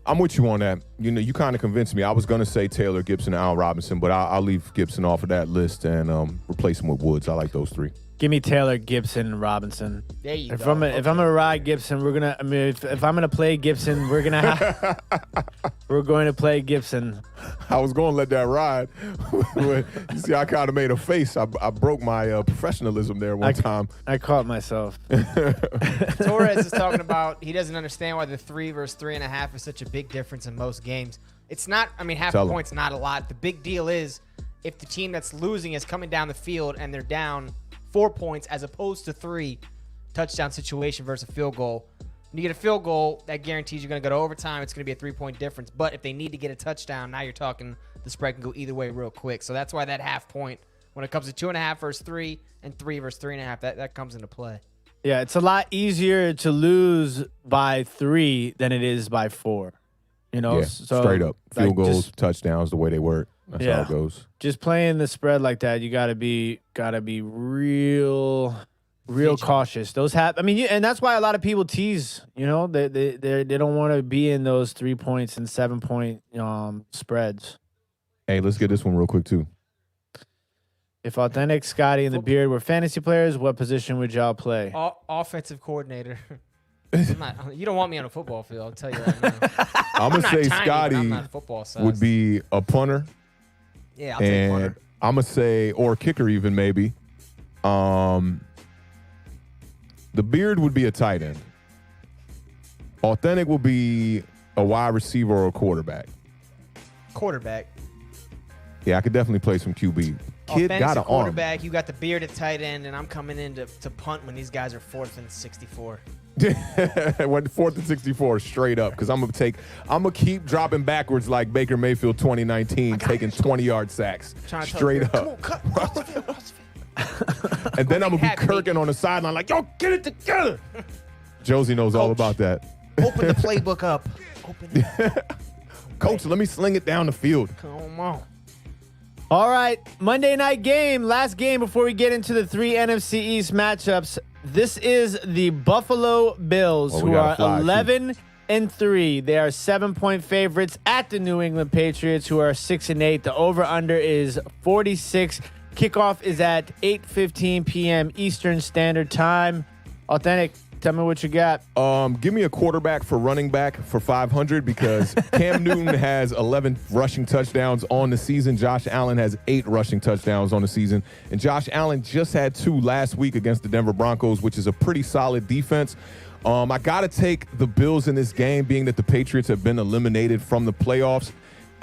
I'm with you on that. You kind of convinced me. I was going to say Taylor, Gibson, and Allen Robinson, but I'll leave Gibson off of that list and replace him with Woods. I like those 3. Give me Taylor, Gibson, and Robinson. There you If go. I'm gonna ride Gibson, we're gonna. I mean, if I'm gonna play Gibson, we're gonna. We're going to play Gibson. I was going to let that ride. You see, I kind of made a face. I broke my professionalism there one time. I caught myself. Torres is talking about he doesn't understand why the 3 versus 3.5 is such a big difference in most games. It's not. I mean, half Tell a 'em. point's not a lot. The big deal is if the team that's losing is coming down the field and they're down 4 points as opposed to 3, touchdown situation versus a field goal. When you get a field goal, that guarantees you're going to go to overtime. It's going to be a 3-point difference. But if they need to get a touchdown, now you're talking the spread can go either way real quick. So that's why that half point, when it comes to 2.5 versus 3 and 3 versus 3.5, that comes into play. Yeah, it's a lot easier to lose by 3 than it is by 4. You know, Yeah, so straight up. Field like, goals, touchdowns, the way they work. That's how it goes. Just playing the spread like that, you gotta be real cautious. Those I mean, and that's why a lot of people tease. You know, they don't want to be in those 3 points and 7-point spreads. Hey, let's get this one real quick too. If Awthentik, Scotty, and the Beard were fantasy players, what position would y'all play? Offensive coordinator. You don't want me on a football field, I'll tell you right now. I'm going to say tiny, but I'm Scotty not football sized. would be a punter. Yeah, I'll take punter. I'm going to say, or kicker even maybe. The Beard would be a tight end. Awthentik will be a wide receiver or a quarterback. Quarterback. Yeah, I could definitely play some QB. Kid Offensive got an arm. quarterback. You got the Beard at tight end, and I'm coming in to punt when these guys are 4th and 64. Went 4th and 64 straight up because I'm gonna keep dropping backwards like Baker Mayfield 2019, taking 20-yard sacks straight up. Come on, cut. Cross the field, cross the field. And then I'm gonna be Happy. kirking on the sideline like, yo, get it together. Josie knows all Coach. about that. Open the playbook up. Open it. Coach, let me sling it down the field. Come on. All right, Monday night game, last game before we get into the 3 NFC East matchups. This is the Buffalo Bills, Oh, we who are gotta fly, 11-3. They are 7-point favorites at the New England Patriots, who are 6-8. The over/under is 46. Kickoff is at 8:15 p.m. Eastern Standard Time. Awthentik, tell me what you got. Give me a quarterback for running back for 500 because Cam Newton has 11 rushing touchdowns on the season. Josh Allen has 8 rushing touchdowns on the season. And Josh Allen just had 2 last week against the Denver Broncos, which is a pretty solid defense. I got to take the Bills in this game, being that the Patriots have been eliminated from the playoffs.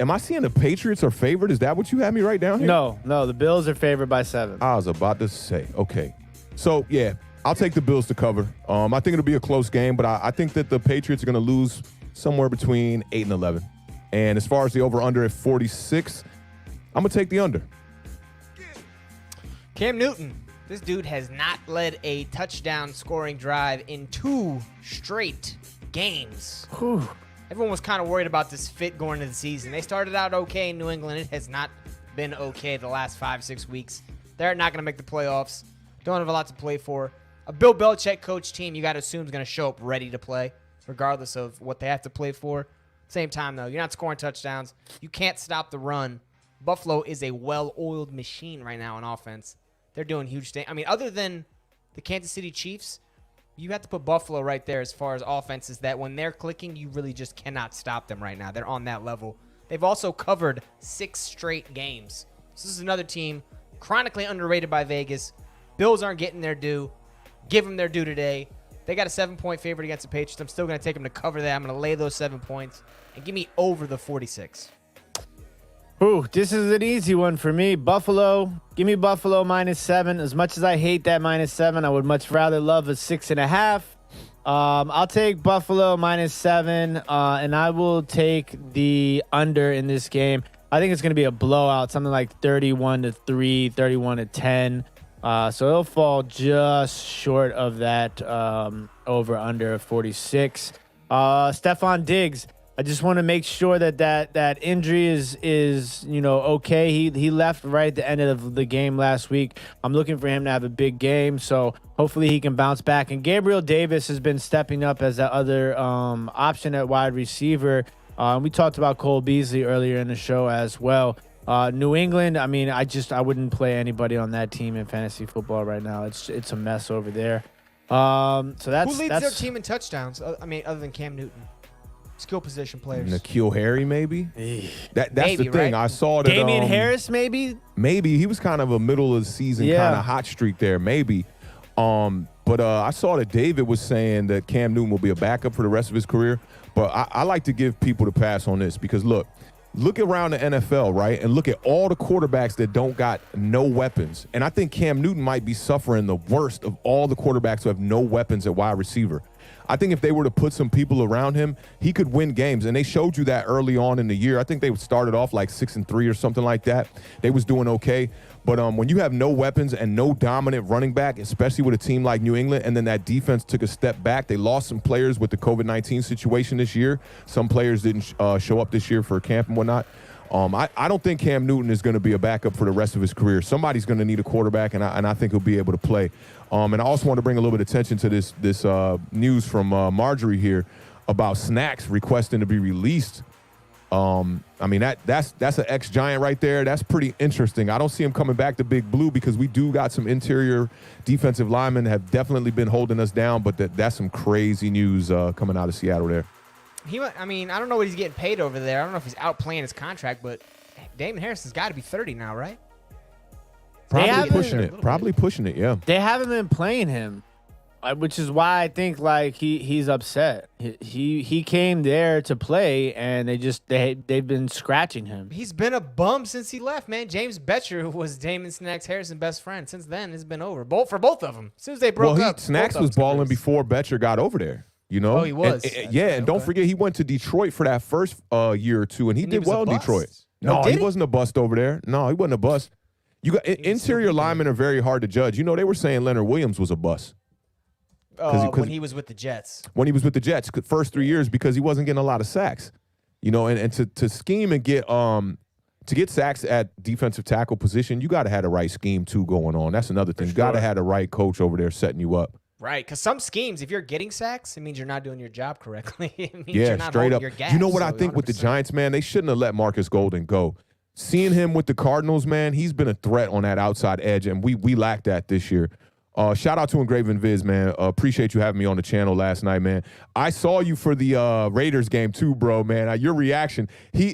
Am I seeing the Patriots are favored? Is that what you have me right down here? No, the Bills are favored by 7. I was about to say, okay. So, yeah, I'll take the Bills to cover. I think it'll be a close game, but I think that the Patriots are going to lose somewhere between 8 and 11. And as far as the over-under at 46, I'm going to take the under. Cam Newton. This dude has not led a touchdown scoring drive in 2 straight games. Whew. Everyone was kind of worried about this fit going into the season. They started out okay in New England. It has not been okay the last 5-6 weeks. They're not going to make the playoffs. Don't have a lot to play for. A Bill Belichick coach team, you got to assume, is going to show up ready to play, regardless of what they have to play for. Same time, though, you're not scoring touchdowns. You can't stop the run. Buffalo is a well-oiled machine right now on offense. They're doing huge things. I mean, other than the Kansas City Chiefs, you have to put Buffalo right there as far as offenses that when they're clicking, you really just cannot stop them right now. They're on that level. They've also covered 6 straight games. So this is another team chronically underrated by Vegas. Bills aren't getting their due. Give them their due today. They got a 7-point favorite against the Patriots. I'm still going to take them to cover that. I'm going to lay those 7 points and give me over the 46. Ooh, this is an easy one for me. Buffalo. Give me Buffalo -7. As much as I hate that -7, I would much rather love a 6.5. I'll take Buffalo -7, and I will take the under in this game. I think it's going to be a blowout, something like 31-3, 31-10. So it'll fall just short of that over/under of 46. Stephon Diggs. I just want to make sure that injury is okay. He left right at the end of the game last week. I'm looking for him to have a big game, so hopefully he can bounce back. And Gabriel Davis has been stepping up as that other option at wide receiver. We talked about Cole Beasley earlier in the show as well. New England, I mean, I wouldn't play anybody on that team in fantasy football right now. It's a mess over there. So that's Who leads their team in touchdowns? I mean, other than Cam Newton, skill position players. N'Keal Harry, maybe. That's Maybe, the thing. right? I saw that. Damian Harris, maybe. Maybe he was kind of a middle of the season kind of hot streak there. Maybe. But I saw that David was saying that Cam Newton will be a backup for the rest of his career. But I like to give people the pass on this because look around the NFL, right? And look at all the quarterbacks that don't got no weapons. And I think Cam Newton might be suffering the worst of all the quarterbacks who have no weapons at wide receiver. I think if they were to put some people around him, he could win games. And they showed you that early on in the year. I think they started off like 6-3 or something like that. They was doing okay. But when you have no weapons and no dominant running back, especially with a team like New England, and then that defense took a step back, they lost some players with the COVID-19 situation this year. Some players didn't show up this year for camp and whatnot. I don't think Cam Newton is going to be a backup for the rest of his career. Somebody's going to need a quarterback, and I think he'll be able to play. And I also want to bring a little bit of attention to this news from Marjorie here about Snacks requesting to be released. I mean, that's an ex-Giant right there. That's pretty interesting. I don't see him coming back to Big Blue because we do got some interior defensive linemen have definitely been holding us down, but that's some crazy news coming out of Seattle there. I mean, I don't know what he's getting paid over there. I don't know if he's outplaying his contract, but Damon Harris has got to be 30 now, right? Probably pushing it, yeah. They haven't been playing him, which is why I think like he's upset. He came there to play, and they've been scratching him. He's been a bum since he left, man. James Betcher was Damon Snacks Harrison's best friend. Since then, it's been over. For both of them. As soon as they broke up, Snacks was balling before Betcher got over there. You know? Oh, he was. And don't forget, he went to Detroit for that first year or two, and he did well in Detroit. No, he wasn't a bust over there. No, he wasn't a bust. You got interior linemen are very hard to judge. You know, they were saying Leonard Williams was a bust. When he was with the Jets. When he was with the Jets, first 3 years, because he wasn't getting a lot of sacks. You know, and to scheme and get sacks at defensive tackle position, you got to have the right scheme too going on. That's another thing. You got to have the right coach over there setting you up. Right, because some schemes, if you're getting sacks, it means you're not doing your job correctly. It means yeah, you're not straight up. your gas, you know what I think 100%. with the Giants, man? They shouldn't have let Marcus Golden go. Seeing him with the Cardinals, man, he's been a threat on that outside edge, and we lacked that this year. Shout out to Engraven Viz, man. Appreciate you having me on the channel last night, man. I saw you for the Raiders game too, bro, man. Your reaction,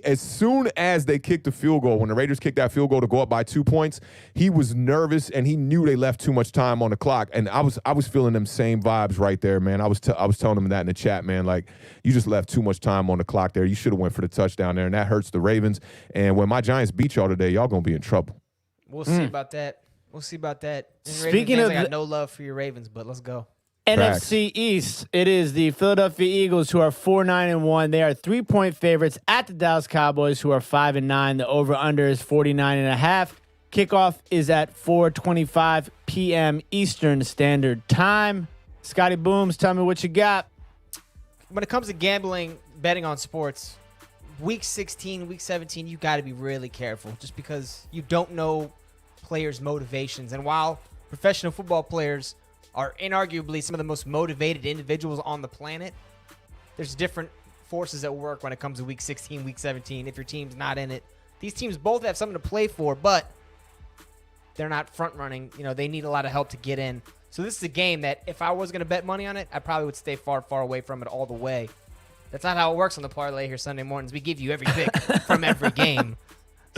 as soon as they kicked the field goal, when the Raiders kicked that field goal to go up by 2 points, he was nervous and he knew they left too much time on the clock. And I was feeling them same vibes right there, man. I was telling him that in the chat, man. Like, you just left too much time on the clock there. You should have went for the touchdown there, and that hurts the Ravens. And when my Giants beat y'all today, y'all gonna be in trouble. We'll see about that. We'll see about that. Speaking of, I got no love for your Ravens, but let's go. NFC East, it is the Philadelphia Eagles who are 4-9-1. They are 3-point favorites at the Dallas Cowboys who are 5-9. The over/under is 49.5. Kickoff is at 4:25 p.m. Eastern Standard Time. Scotty Booms, tell me what you got. When it comes to gambling, betting on sports, week 16, week 17, you got to be really careful just because you don't know players' motivations. And while professional football players are inarguably some of the most motivated individuals on the planet, there's different forces at work when it comes to week 16, week 17, if your team's not in it. These teams both have something to play for, but they're not front running. You know, they need a lot of help to get in. So this is a game that if I was going to bet money on it, I probably would stay far, far away from it all the way. That's not how it works on the parlay here Sunday mornings. We give you every pick from every game.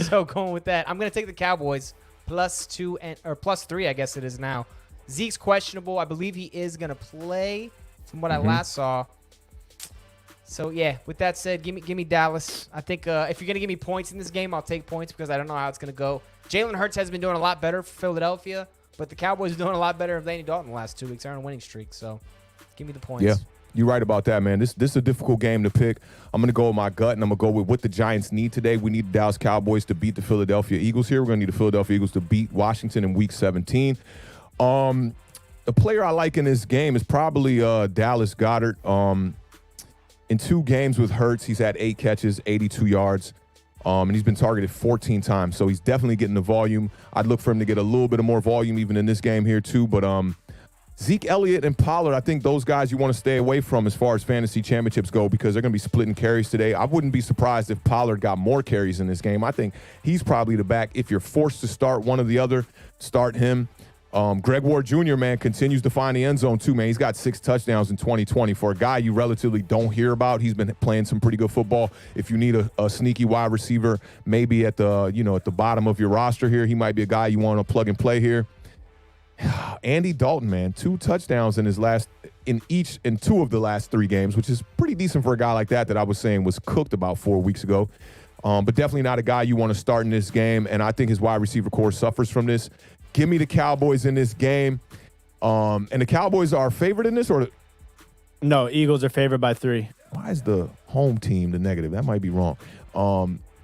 So going with that, I'm going to take the Cowboys +3, I guess it is now. Zeke's questionable. I believe he is going to play from what I last saw. So, yeah, with that said, give me Dallas. I think if you're going to give me points in this game, I'll take points because I don't know how it's going to go. Jalen Hurts has been doing a lot better for Philadelphia, but the Cowboys are doing a lot better of Andy Dalton the last 2 weeks. They're on a winning streak, so give me the points. Yeah, you're right about that, man. This is a difficult game to pick. I'm going to go with my gut, and I'm going to go with what the Giants need today. We need the Dallas Cowboys to beat the Philadelphia Eagles here. We're going to need the Philadelphia Eagles to beat Washington in Week 17. The player I like in this game is probably Dallas Goedert. In 2 games with Hurts, he's had 8 catches, 82 yards, and he's been targeted 14 times. So he's definitely getting the volume. I'd look for him to get a little bit of more volume even in this game here too. But Zeke Elliott and Pollard, I think those guys you want to stay away from as far as fantasy championships go because they're going to be splitting carries today. I wouldn't be surprised if Pollard got more carries in this game. I think he's probably the back. If you're forced to start one or the other, start him. Greg Ward Jr., man, continues to find the end zone too, man. He's got 6 touchdowns in 2020. For a guy you relatively don't hear about, he's been playing some pretty good football. If you need a sneaky wide receiver, maybe at the bottom of your roster here, he might be a guy you want to plug and play here. Andy Dalton, man, 2 touchdowns in 2 of the last 3 games, which is pretty decent for a guy like that I was saying was cooked about 4 weeks ago. But definitely not a guy you want to start in this game, and I think his wide receiver core suffers from this. Give me the Cowboys in this game. And the Cowboys are favored in this, or? No, Eagles are favored by 3. Why is the home team the negative? That might be wrong.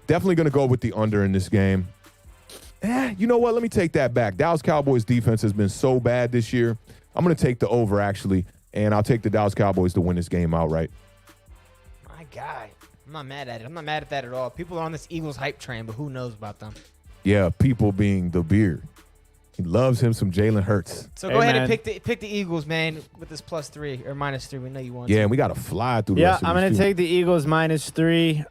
Definitely going to go with the under in this game. You know what? Let me take that back. Dallas Cowboys defense has been so bad this year. I'm going to take the over, actually, and I'll take the Dallas Cowboys to win this game outright. My guy. I'm not mad at it. I'm not mad at that at all. People are on this Eagles hype train, but who knows about them? Yeah, people being the beard. He loves him some Jalen Hurts. So go ahead and pick the Eagles, man, with this +3 or -3. We know you want. Yeah, to. and we got to fly through. Yeah, I'm going to take the Eagles -3.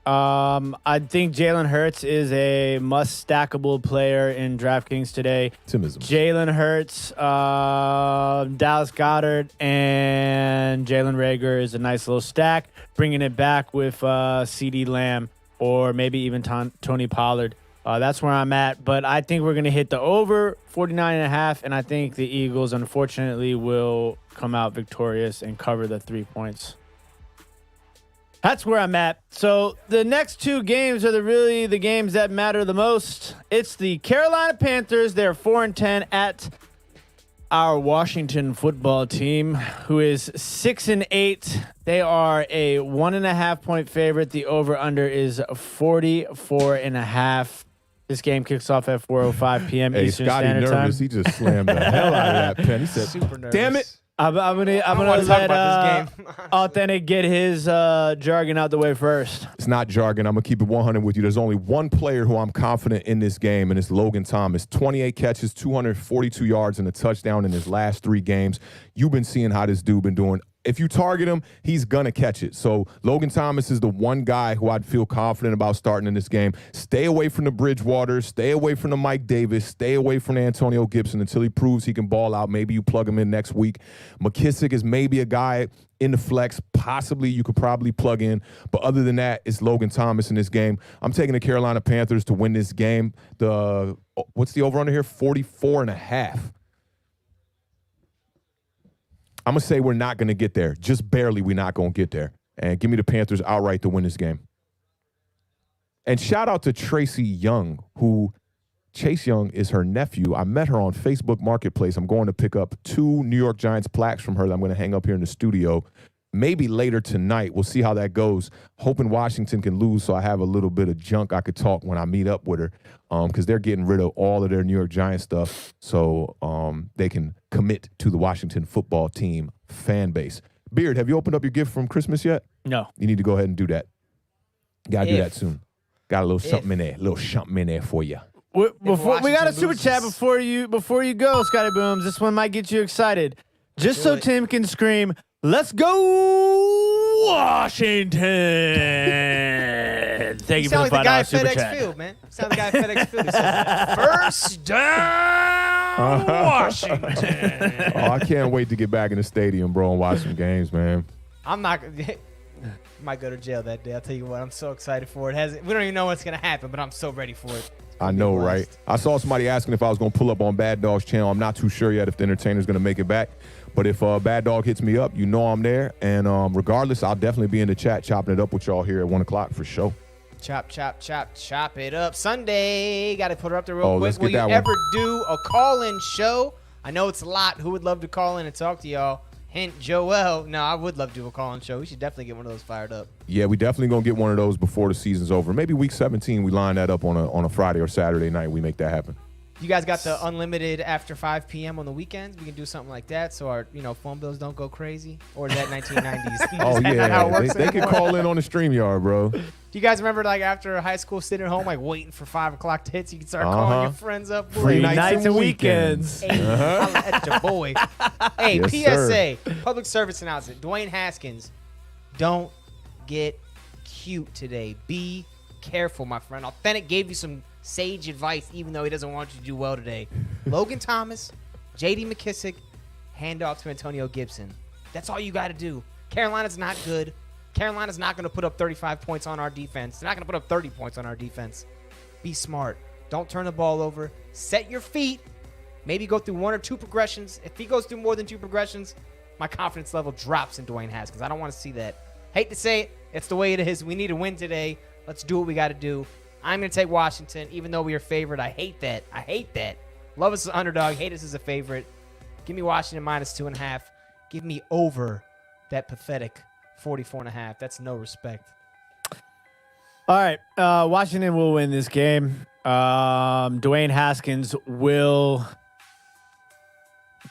I think Jalen Hurts is a must-stackable player in DraftKings today. Optimism. Jalen Hurts, Dallas Goedert, and Jalen Reagor is a nice little stack. Bringing it back with CeeDee Lamb or maybe even Tony Pollard. That's where I'm at, but I think we're going to hit the over 49.5, and I think the Eagles, unfortunately, will come out victorious and cover the 3 points. That's where I'm at. So the next 2 games are really the games that matter the most. It's the Carolina Panthers. They're 4-10 at our Washington football team, who is 6-8. They are a 1.5-point favorite. The over/under is 44.5. This game kicks off at 4:05 p.m. Eastern Standard Time. He just slammed the hell out of that pen. He said, Super nervous. "Damn it." I'm gonna let Awthentik get his jargon out the way first. It's not jargon. I'm going to keep it 100 with you. There's only one player who I'm confident in this game, and it's Logan Thomas. 28 catches, 242 yards, and a touchdown in his last 3 games. You've been seeing how this dude been doing. If you target him, he's going to catch it. So Logan Thomas is the one guy who I'd feel confident about starting in this game. Stay away from the Bridgewater. Stay away from the Mike Davis. Stay away from the Antonio Gibson until he proves he can ball out. Maybe you plug him in next week. McKissick is maybe a guy in the flex. Possibly you could probably plug in. But other than that, it's Logan Thomas in this game. I'm taking the Carolina Panthers to win this game. What's the over-under here? 44.5. I'm going to say we're not going to get there. Just barely we're not going to get there. And give me the Panthers outright to win this game. And shout out to Tracy Young, Chase Young is her nephew. I met her on Facebook Marketplace. I'm going to pick up 2 New York Giants plaques from her that I'm going to hang up here in the studio. Maybe later tonight. We'll see how that goes. Hoping Washington can lose so I have a little bit of junk I could talk when I meet up with her because they're getting rid of all of their New York Giants stuff so they can commit to the Washington football team fan base. Beard, have you opened up your gift from Christmas yet? No. You need to go ahead and do that. Got to do that soon. Got a little something in there. A little something in there for you. Before we got a super chat before you go, Scotty Booms. This one might get you excited. Just so Tim can scream, "Let's go, Washington!" Thank you for the $5 super chat. Field, man. Sound like the guy at FedEx Field. First down, Washington. Oh, I can't wait to get back in the stadium, bro, and watch some games, man. I'm not. Might go to jail that day. I'll tell you what. I'm so excited for it. We don't even know what's gonna happen, but I'm so ready for it. I know, right? I saw somebody asking if I was going to pull up on Bad Dog's channel. I'm not too sure yet if the entertainer's going to make it back. But if Bad Dog hits me up, you know I'm there. And regardless, I'll definitely be in the chat chopping it up with y'all here at 1 o'clock for sure. Chop it up. Sunday. Got to put her up there real quick. Will you ever do a call-in show? I know it's a lot. Who would love to call in and talk to y'all? Hint, Joel. No, I would love to do a call-in show. We should definitely get one of those fired up. Yeah, we definitely going to get one of those before the season's over. Maybe week 17, we line that up on a Friday or Saturday night. We make that happen. You guys got the unlimited after 5 p.m. on the weekends. We can do something like that so our phone bills don't go crazy. Or is that 1990s? Oh, Is that not how it works they can anymore? call in on the StreamYard, bro. Do you guys remember like after high school sitting at home like waiting for 5 o'clock to hit so you can start calling your friends up? Free Free nights nights and and weekends. weekends. Hey, holla at your boy. Hey, Yes, PSA, public service announcement. Dwayne Haskins, don't get cute today. Be careful, my friend. Authentic gave you some sage advice, even though he doesn't want you to do well today. Logan Thomas, J.D. McKissick, hand off to Antonio Gibson. That's all you got to do. Carolina's not good. Carolina's not going to put up 35 points on our defense. They're not going to put up 30 points on our defense. Be smart. Don't turn the ball over. Set your feet. Maybe go through 1 or 2 progressions. If he goes through more than 2 progressions, my confidence level drops in Dwayne Haskins. I don't want to see that. Hate to say it. It's the way it is. We need to win today. Let's do what we got to do. I'm going to take Washington, even though we are favored. I hate that. I hate that. Love us as an underdog. Hate us as a favorite. Give me Washington -2.5. Give me over that pathetic 44.5. That's no respect. All right. Washington will win this game. Dwayne Haskins will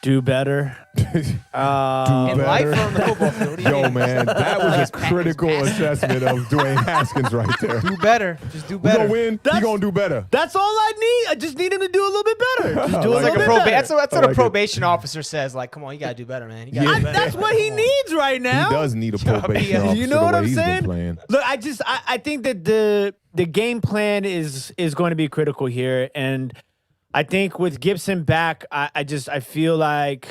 do better. In life or on the football field? Yo, man, that was a critical assessment of Dwayne Haskins right there. Do better. Just do We better. gonna win. He That's- gonna do better. That's all I need. I just need him to do a little bit better. Just do a Like little a bit better. That's what I a like it. probation officer says. Like, come on, you got to do better, man. You gotta Yeah. do better. That's what he needs right now. He does need a probation You officer know the what way I'm he's been saying? playing. Look, I think that the game plan is going to be critical here, and I think with Gibson back, I feel like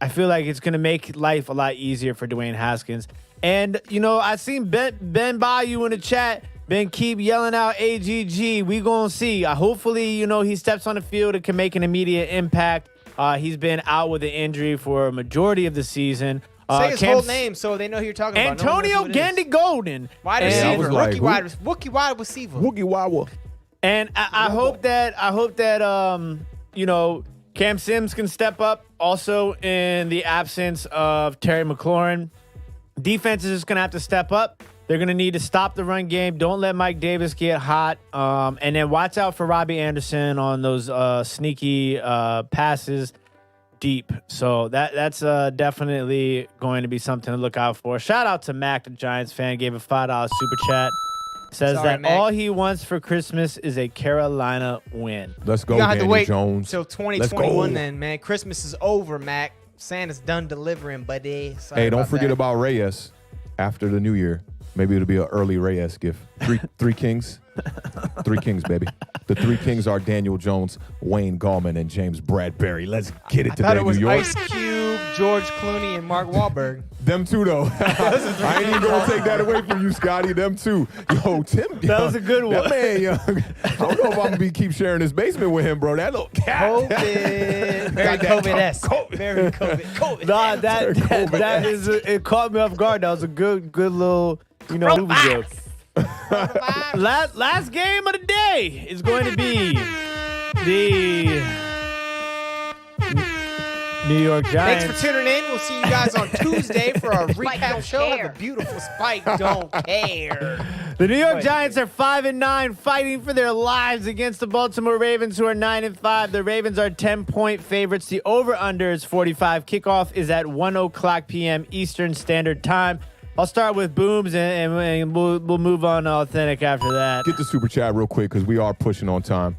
it's going to make life a lot easier for Dwayne Haskins. And I seen Ben Bayou in the chat. Ben keep yelling out AGG. We gonna see. Hopefully, he steps on the field and can make an immediate impact. He's been out with an injury for a majority of the season. Say his whole name so they know who you're talking about. No one knows Antonio who it is. Gandy Golden. Wide And- Yeah, I receiver. was like, Rookie who? wide receiver. Woogie Wawa. And I hope that Cam Sims can step up. Also, in the absence of Terry McLaurin, defense is just gonna have to step up. They're gonna need to stop the run game. Don't let Mike Davis get hot. And then watch out for Robbie Anderson on those sneaky passes deep. So that's definitely going to be something to look out for. Shout out to Mac, the Giants fan, gave a $5 super chat. Says Sorry, that Mac. all he wants for Christmas is a Carolina win. Let's go, You're going to have to Daniel wait Jones. till Let's 2021 go. then, man. Christmas is over, Mac. Santa's done delivering, buddy. Sorry Hey, don't about forget that. about Reyes after the new year. Maybe it'll be an early Reyes gift. Three kings. 3 kings, baby. The 3 kings are Daniel Jones, Wayne Gallman, and James Bradbury. Let's get it I today, thought it was New York. Ice Cube, George Clooney, and Mark Wahlberg. Them two, though. I ain't even going to take that away from you, Scotty. Them two. Yo, Tim. That was a good one. That man, yo, I don't know if I'm going to keep sharing this basement with him, bro. That little cat. COVID. Very Got that COVID-esque. COVID. Very COVID. Nah, Very that is it caught me off guard. That was a good little movie joke. Last game of the day is going to be the New York Thanks Giants. for tuning in. We'll see you guys on Tuesday for our recap show. Have a beautiful Spike Don't Care. The New York Giants are 5-9, fighting for their lives against the Baltimore Ravens, who are 9-5. The Ravens are 10-point favorites. The over/under is 45. Kickoff is at 1:00 p.m. Eastern Standard Time. I'll start with Booms, and we'll move on to Authentic after that. Get the super chat real quick because we are pushing on time.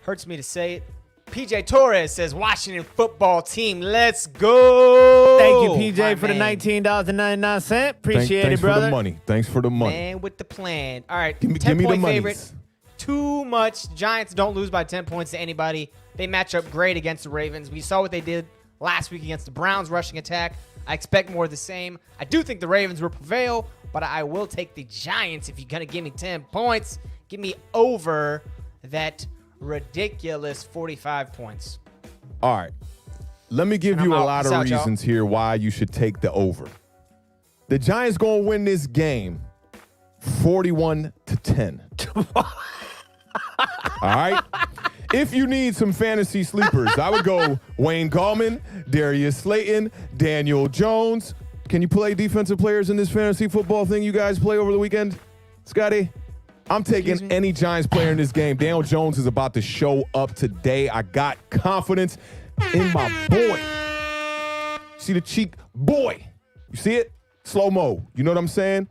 Hurts me to say it. PJ Torres says, Washington football team, let's go. Thank you, PJ, My for the man. $19.99. Appreciate Thanks it, brother. for the money. Thanks for the money. Man with the plan. All right, Give me 10-point the favorite. monies. Too much. Giants don't lose by 10 points to anybody. They match up great against the Ravens. We saw what they did last week against the Browns rushing attack. I expect more of the same. I do think the Ravens will prevail, but I will take the Giants if you're going to give me 10 points. Give me over that ridiculous 45 points. All right. Let me give And you I'm a out. lot Peace of out, y'all. reasons here why you should take the over. The Giants going to win this game 41-10. All right? If you need some fantasy sleepers, I would go Wayne Gallman, Darius Slayton, Daniel Jones. Can you play defensive players in this fantasy football thing you guys play over the weekend, Scotty? I'm taking any Giants player in this game. Daniel Jones is about to show up today. I got confidence in my boy. See the cheek? Boy. You see it? Slow-mo. You know what I'm saying?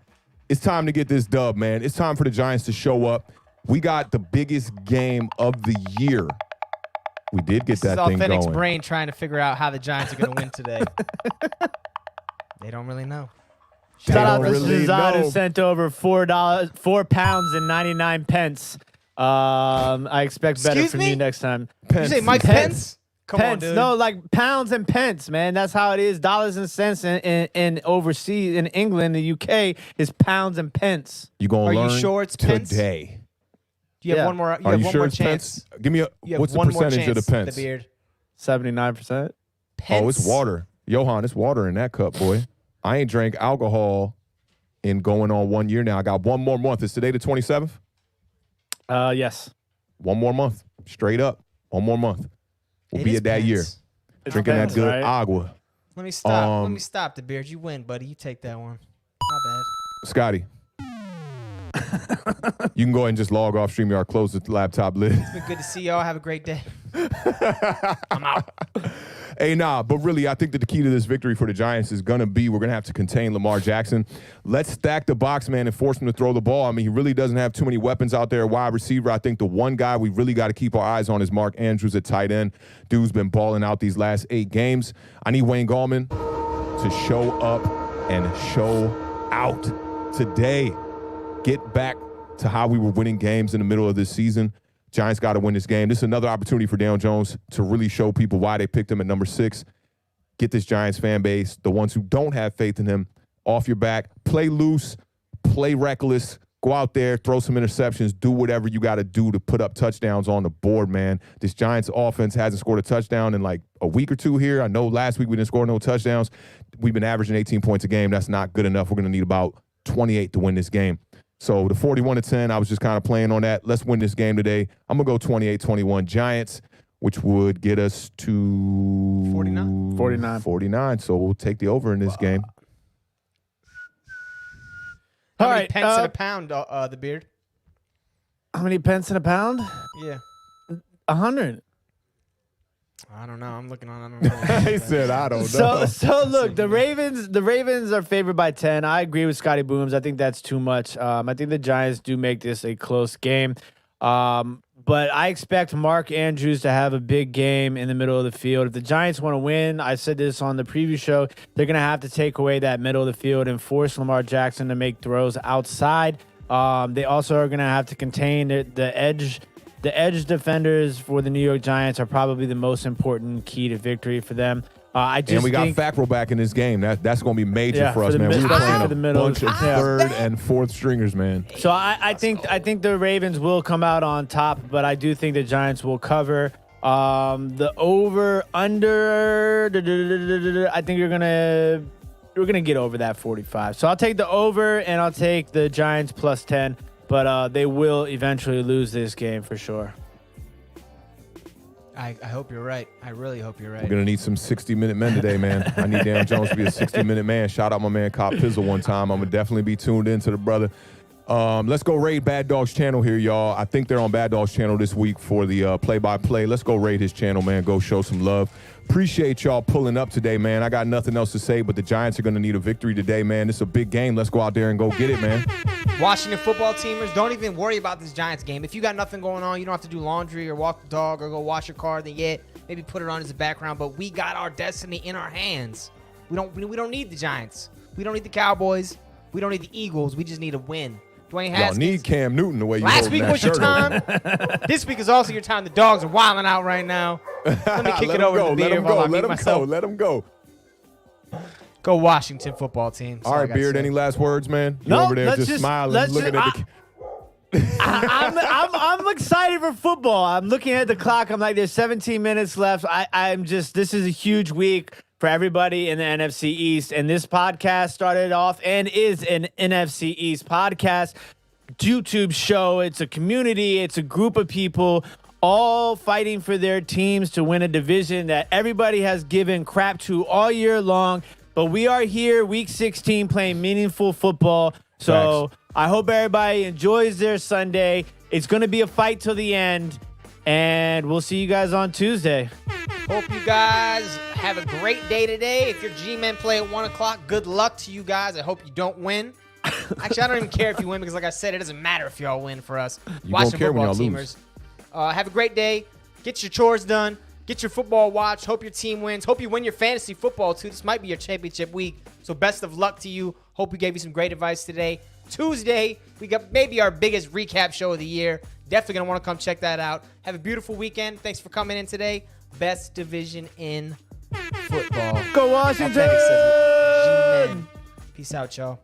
It's time to get this dub, man. It's time for the Giants to show up. We got the biggest game of the year. We did get that thing going. This is Awthentik's brain trying to figure out how the Giants are going to win today. They don't really know. Shout out to Shazad who sent over £4.99. I expect better from you next time. Did you say Mike Pence? Come on, dude. No, like pounds and pence, man. That's how it is. Dollars and cents in overseas, in England, the UK, is pounds and pence. You gonna learn? Are you sure it's pence today? You have one more. Are you one sure more it's chance. pence? Give me a. What's the percentage of the pence? The Beard. 79%. Oh, it's water. Johan, it's water in that cup, boy. I ain't drank alcohol in going on 1 year now. I got one more month. Is today the 27th? Yes. One more month. Straight up. One more month. We'll be at that year. Drinking that good agua. Let me stop. Let me stop, the Beard. You win, buddy. You take that one. My bad. Scotty. You can go ahead and just log off StreamYard, close the laptop lid. It's been good to see y'all. Have a great day. I'm out. Hey, nah, but really, I think that the key to this victory for the Giants is going to be we're going to have to contain Lamar Jackson. Let's stack the box, man, and force him to throw the ball. I mean, he really doesn't have too many weapons out there. Wide receiver, I think the one guy we really got to keep our eyes on is Mark Andrews at tight end. Dude's been balling out these last 8 games. I need Wayne Gallman to show up and show out today. Get back to how we were winning games in the middle of this season. Giants got to win this game. This is another opportunity for Daniel Jones to really show people why they picked him at number 6. Get this Giants fan base, the ones who don't have faith in him, off your back. Play loose, play reckless, go out there, throw some interceptions, do whatever you got to do to put up touchdowns on the board, man. This Giants offense hasn't scored a touchdown in like a week or two here. I know last week we didn't score no touchdowns. We've been averaging 18 points a game. That's not good enough. We're going to need about 28 to win this game. So the 41-10, I was just kind of playing on that. Let's win this game today. I'm going to go 28-21 Giants, which would get us to 49. So we'll take the over in this game. How many pence in a pound, the Beard? How many pence in a pound? Yeah. 100. I don't know. I'm looking on. I don't know. He said, I don't know. So look, the Ravens are favored by 10. I agree with Scotty Booms. I think that's too much. I think the Giants do make this a close game. But I expect Mark Andrews to have a big game in the middle of the field. If the Giants want to win, I said this on the preview show, they're going to have to take away that middle of the field and force Lamar Jackson to make throws outside. They also are going to have to contain the edge. The edge defenders for the New York Giants are probably the most important key to victory for them. And we got Fackrell back in this game. That's going to be major for us, man. We're playing a bunch of third and fourth stringers, man. So I think the Ravens will come out on top, but I do think the Giants will cover. The over under. I think we're gonna get over that 45. So I'll take the over and I'll take the Giants plus 10. But they will eventually lose this game for sure. I hope you're right. I really hope you're right. We're going to need some 60-minute men today, man. I need Daniel Jones to be a 60-minute man. Shout out my man Cop Pizzle one time. I'm going to definitely be tuned into the brother. Let's go raid Bad Dog's channel here, y'all. I think they're on Bad Dog's channel this week for the play-by-play. Let's go raid his channel, man. Go show some love. Appreciate y'all pulling up today, man. I got nothing else to say, but the Giants are going to need a victory today, man. It's a big game. Let's go out there and go get it, man. Washington football teamers, don't even worry about this Giants game. If you got nothing going on, you don't have to do laundry or walk the dog or go wash your car, then maybe put it on as a background. But we got our destiny in our hands. We don't need the Giants. We don't need the Cowboys. We don't need the Eagles. We just need a win. Dwayne Haskins. Y'all need Cam Newton the way you last week was your time. This week is also your time. The dogs are wilding out right now. Let me kick it over to the Beard while I mute myself. Let him go. Go Washington football team. All right, Beard. Any last words, man? You no, over there just smiling, looking at the. I'm excited for football. I'm looking at the clock. I'm like, there's 17 minutes left. This is a huge week for everybody in the NFC East. And this podcast started off and is an NFC East podcast, YouTube show. It's a community. It's a group of people all fighting for their teams to win a division that everybody has given crap to all year long. but we are here week 16 playing meaningful football. So I hope everybody enjoys their Sunday. It's going to be a fight till the end, and we'll see you guys on Tuesday. Hope you guys have a great day today. If your G-Men play at 1 o'clock, good luck to you guys. I hope you don't win. Actually, I don't even care if you win because, like I said, it doesn't matter if y'all win for us. You Watch don't some care when football y'all teamers. Have a great day. Get your chores done. Get your football watched. Hope your team wins. Hope you win your fantasy football, too. This might be your championship week, so best of luck to you. Hope we gave you some great advice today. Tuesday, we got maybe our biggest recap show of the year. Definitely going to want to come check that out. Have a beautiful weekend. Thanks for coming in today. Best division in football. Go Washington! Awthentik says it. G-Men. Peace out, y'all.